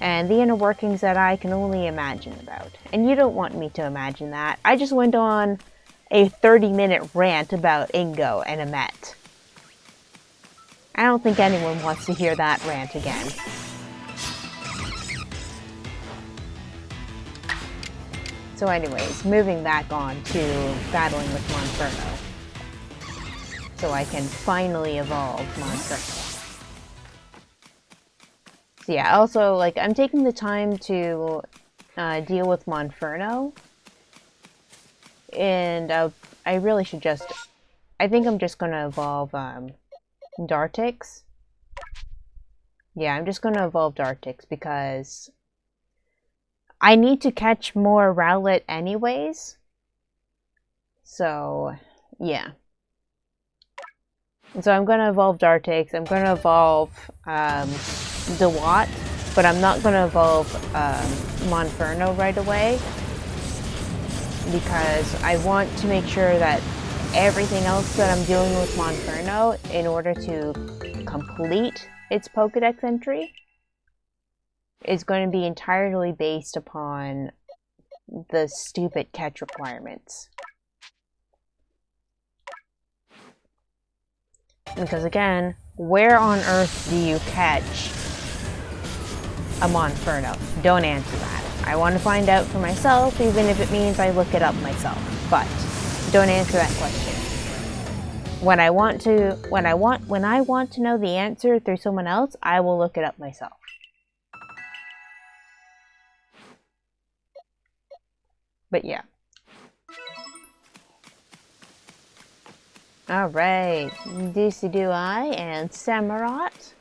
And the inner workings that I can only imagine about. And you don't want me to imagine that. I just went on a 30-minute rant about Ingo and Amet. I don't think anyone wants to hear that rant again. So anyways, moving back on to battling with Monferno. So I can finally evolve Monferno. So yeah, also, like, I'm taking the time to deal with Monferno. And I really should I think I'm just gonna evolve Dartix. Yeah, I'm just gonna evolve Dartix because I need to catch more Rowlet anyways. So, yeah. So I'm gonna evolve Dartix. I'm gonna evolve Dewott, but I'm not gonna evolve Monferno right away because I want to make sure that everything else that I'm doing with Monferno in order to complete its Pokedex entry is going to be entirely based upon the stupid catch requirements. Because again, where on earth do you catch a Monferno? Don't answer that. I want to find out for myself, even if it means I look it up myself. But don't answer that question. When I want to know the answer through someone else, I will look it up myself. But yeah. Alright, Doocy-Doo-I and Samurott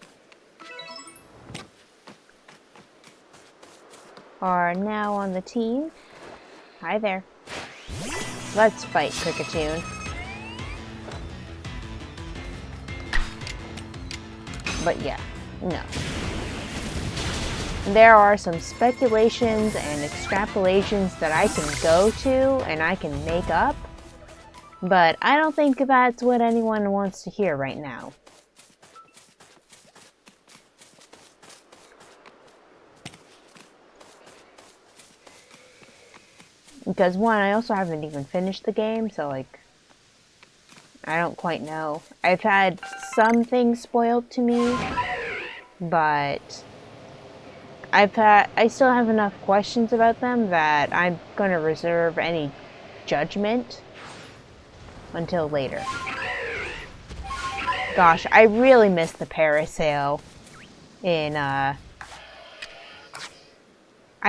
are now on the team. Hi there. Let's fight, Kricketune. But yeah, no. There are some speculations and extrapolations that I can go to and I can make up, but I don't think that's what anyone wants to hear right now. Because one, I also haven't even finished the game, so like, I don't quite know. I've had some things spoiled to me, but I still have enough questions about them that I'm going to reserve any judgment until later. Gosh, I really miss the parasail in, I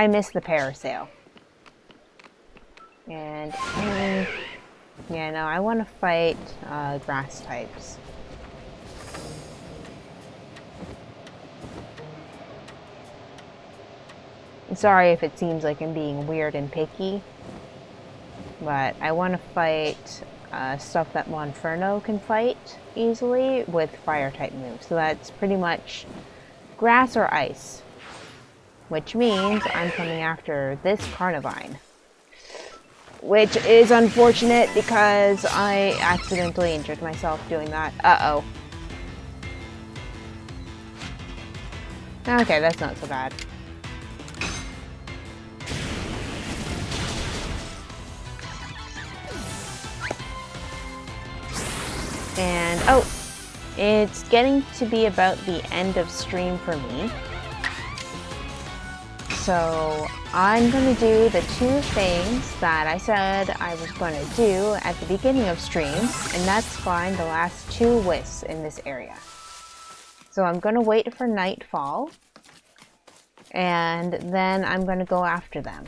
miss the parasail. And, yeah, no, I want to fight, grass types. Sorry if it seems like I'm being weird and picky, but I want to fight stuff that Monferno can fight easily with fire-type moves. So that's pretty much grass or ice, which means I'm coming after this Carnivine, which is unfortunate because I accidentally injured myself doing that. Uh-oh. Okay, that's not so bad. And, oh, it's getting to be about the end of stream for me. So I'm going to do the two things that I said I was going to do at the beginning of stream, and that's find the last two wisps in this area. So I'm going to wait for nightfall, and then I'm going to go after them.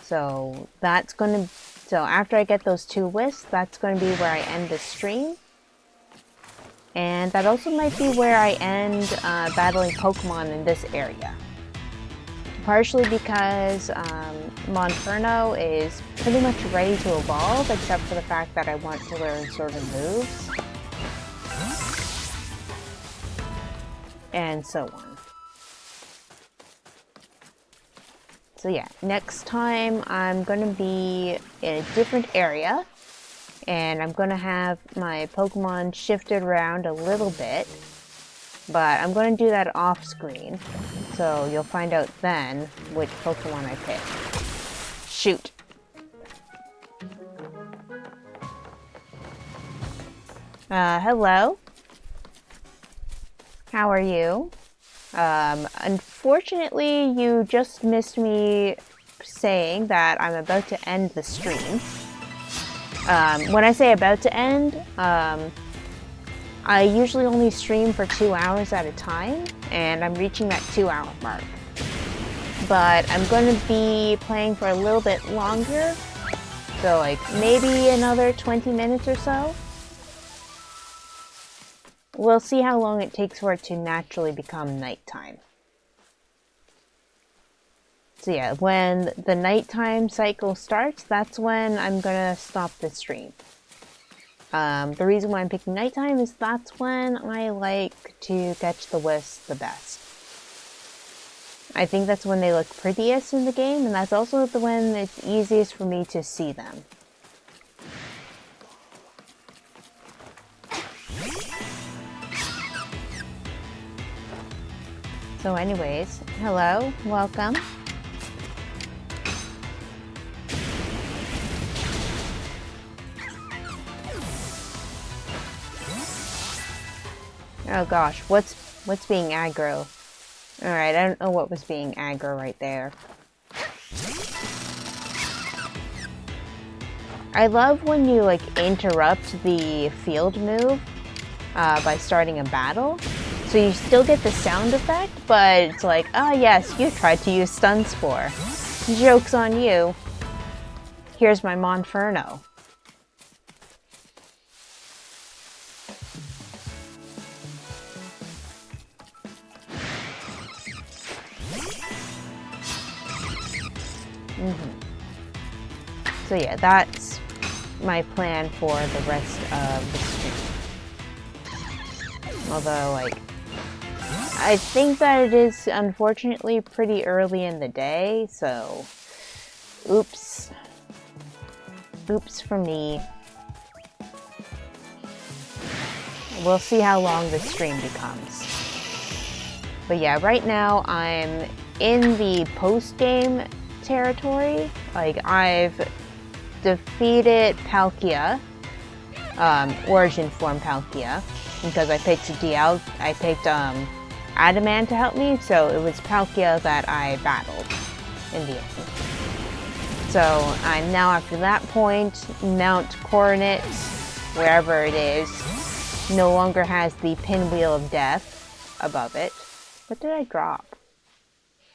So that's going to... So after I get those two wisps, that's going to be where I end the stream. And that also might be where I end battling Pokemon in this area. Partially because Monferno is pretty much ready to evolve, except for the fact that I want to learn certain moves. And so on. So yeah, next time I'm going to be in a different area, and I'm going to have my Pokemon shifted around a little bit, but I'm going to do that off screen, so you'll find out then which Pokemon I pick. Shoot. Hello. How are you? Unfortunately, you just missed me saying that I'm about to end the stream. When I say about to end, I usually only stream for 2 hours at a time, and I'm reaching that 2-hour mark. But I'm going to be playing for a little bit longer, so like maybe another 20 minutes or so. we'll see how long it takes for it to naturally become nighttime. So yeah, when the nighttime cycle starts, that's when I'm gonna stop the stream. The reason why I'm picking nighttime is that's when I like to catch the wisps the best. I think that's when they look prettiest in the game, and that's also the when it's easiest for me to see them. So anyways, hello, welcome. Oh gosh, what's being aggro? Alright, I don't know what was being aggro right there. I love when you like interrupt the field move by starting a battle. So you still get the sound effect, but it's like, oh yes, you tried to use Stun Spore. Joke's on you. Here's my Monferno. So yeah, that's my plan for the rest of the stream. Although, like, I think that it is unfortunately pretty early in the day, so oops. Oops for me. We'll see how long this stream becomes. But yeah, right now I'm in the post-game territory. Like, I've defeated Palkia, Origin Form Palkia, because I picked Adamant to help me, so it was Palkia that I battled in the end. So I'm now after that point, Mount Coronet, wherever it is, no longer has the Pinwheel of Death above it. What did I drop?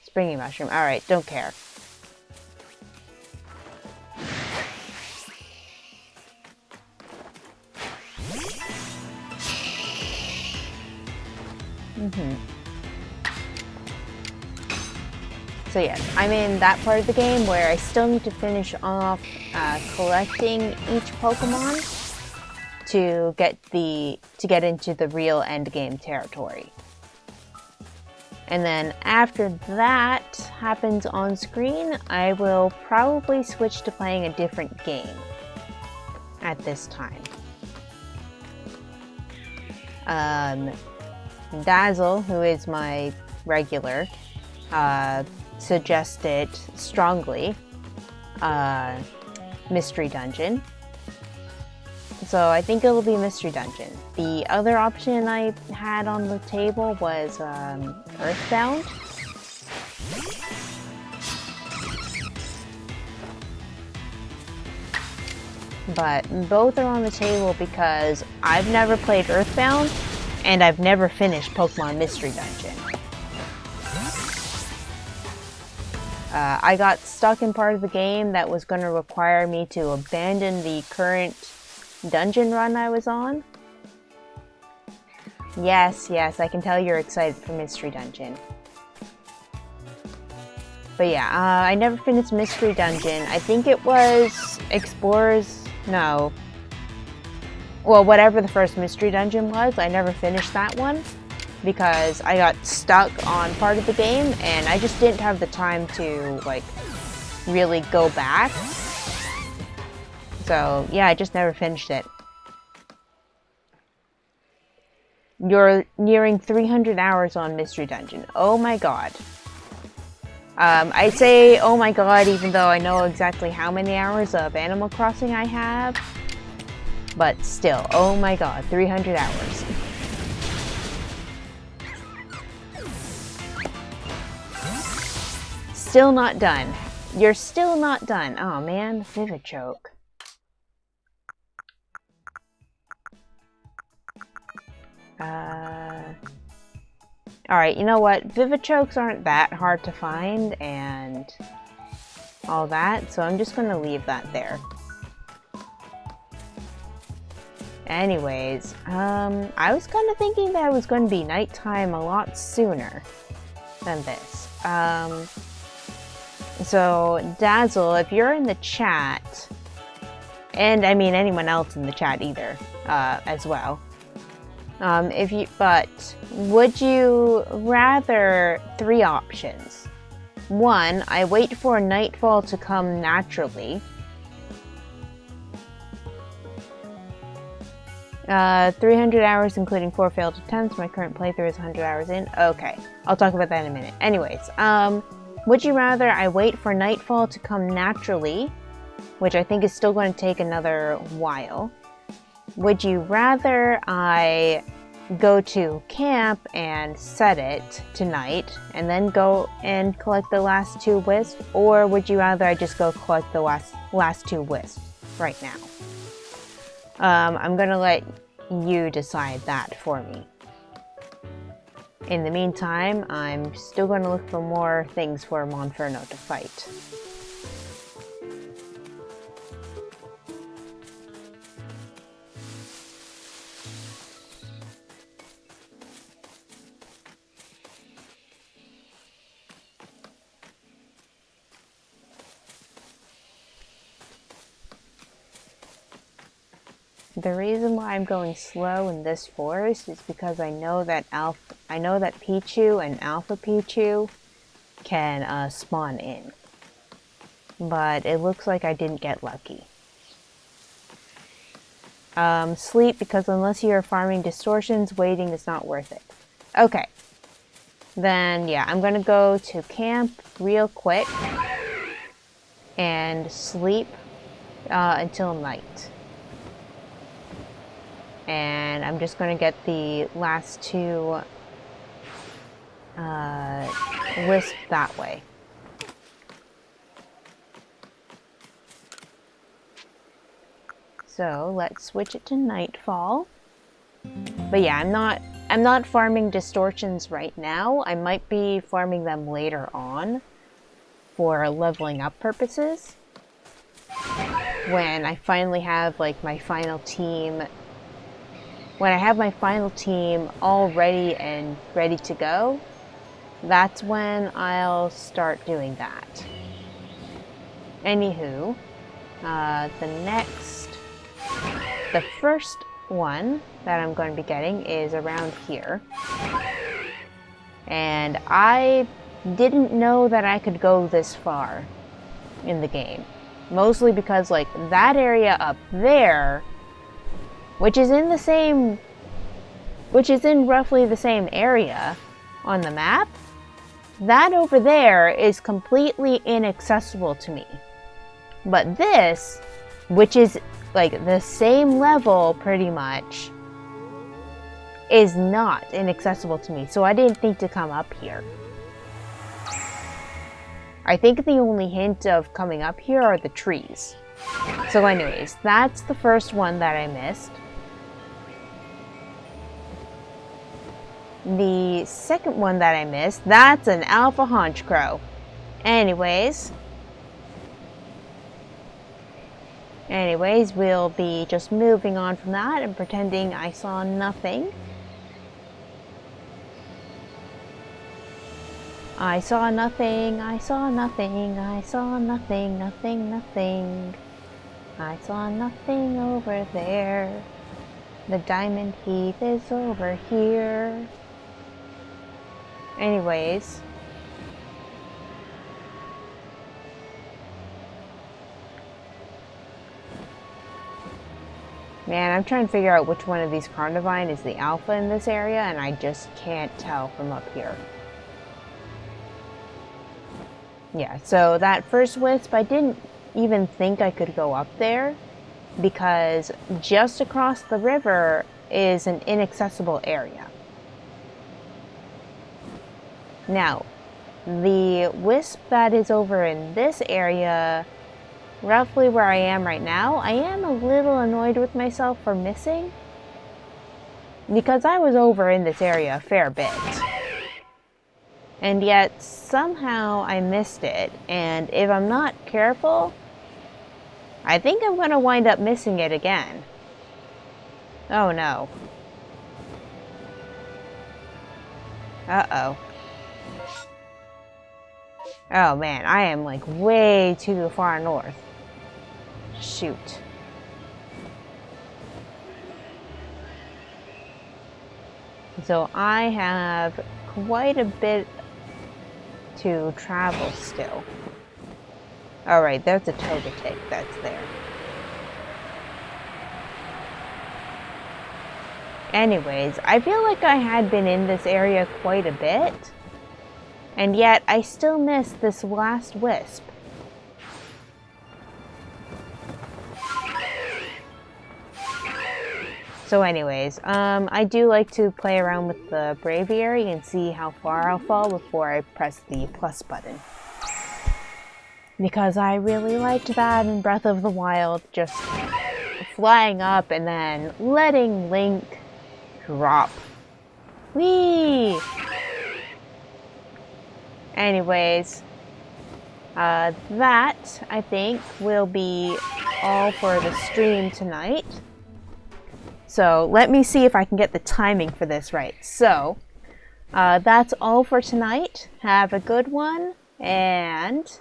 Springy Mushroom. Alright, don't care. So yes, I'm in that part of the game where I still need to finish off collecting each Pokemon to get into the real endgame territory. And then after that happens on screen, I will probably switch to playing a different game at this time. Dazzle, who is my regular, suggested strongly Mystery Dungeon. So I think it'll be Mystery Dungeon. The other option I had on the table was Earthbound. But both are on the table because I've never played Earthbound and I've never finished Pokemon Mystery Dungeon. I got stuck in part of the game that was going to require me to abandon the current dungeon run I was on. Yes, I can tell you're excited for Mystery Dungeon. But yeah, I never finished Mystery Dungeon. I think it was Explorers... No. Well, whatever the first Mystery Dungeon was, I never finished that one because I got stuck on part of the game and I just didn't have the time to, like, really go back. So, yeah, I just never finished it. You're nearing 300 hours on Mystery Dungeon. Oh my god. I say, oh my god, even though I know exactly how many hours of Animal Crossing I have. But still, oh my god, 300 hours. Still not done. You're still not done. Oh man, Vivichoke. Alright, you know what? Vivichokes aren't that hard to find and all that, so I'm just gonna leave that there. Anyways, I was kind of thinking that it was going to be nighttime a lot sooner than this. So Dazzle, if you're in the chat, and I mean anyone else in the chat either, as well. But would you rather 3 options? 1, I wait for nightfall to come naturally. 300 hours including 4 failed attempts. My current playthrough is 100 hours in. Okay, I'll talk about that in a minute. Anyways, would you rather I wait for nightfall to come naturally, which I think is still going to take another while? Would you rather I go to camp and set it tonight and then go and collect the last 2 wisps? Or would you rather I just go collect the last 2 wisps right now? I'm gonna let you decide that for me. In the meantime, I'm still gonna look for more things for Monferno to fight. The reason why I'm going slow in this forest is because I know that Pichu and Alpha Pichu can spawn in. But it looks like I didn't get lucky. Sleep, because unless you're farming distortions, waiting is not worth it. Okay. Then, yeah, I'm gonna go to camp real quick and sleep until night. And I'm just going to get the last 2 wisps that way. So let's switch it to nightfall. But yeah, I'm not farming distortions right now. I might be farming them later on for leveling up purposes. When I finally have like my final team. When I have my final team all ready and ready to go, that's when I'll start doing that. Anywho, the first one that I'm going to be getting is around here. And I didn't know that I could go this far in the game. Mostly because like that area up there, which is in roughly the same area on the map, that over there is completely inaccessible to me. But this, which is like the same level pretty much, is not inaccessible to me, so I didn't need to come up here. I think the only hint of coming up here are the trees. So anyways, that's the first one that I missed. The second one that I missed, that's an alpha haunch crow. Anyways, we'll be just moving on from that and pretending I saw nothing. I saw nothing, I saw nothing, I saw nothing, nothing. I saw nothing over there. The diamond heath is over here. Anyways. Man, I'm trying to figure out which one of these Carnivine is the alpha in this area, and I just can't tell from up here. Yeah, so that first wisp, I didn't even think I could go up there, because just across the river is an inaccessible area. Now, the wisp that is over in this area, roughly where I am right now, I am a little annoyed with myself for missing, because I was over in this area a fair bit. And yet, somehow I missed it, and if I'm not careful, I think I'm going to wind up missing it again. Oh no. Uh-oh. Oh man, I am like way too far north. Shoot. So I have quite a bit to travel still. Alright, there's a Togetic that's there. Anyways, I feel like I had been in this area quite a bit, and yet I still missed this last wisp. So anyways, I do like to play around with the Braviary and see how far I'll fall before I press the plus button. Because I really liked that in Breath of the Wild, just flying up and then letting Link drop. Whee! Anyways, that, I think, will be all for the stream tonight. So let me see if I can get the timing for this right. So that's all for tonight. Have a good one, and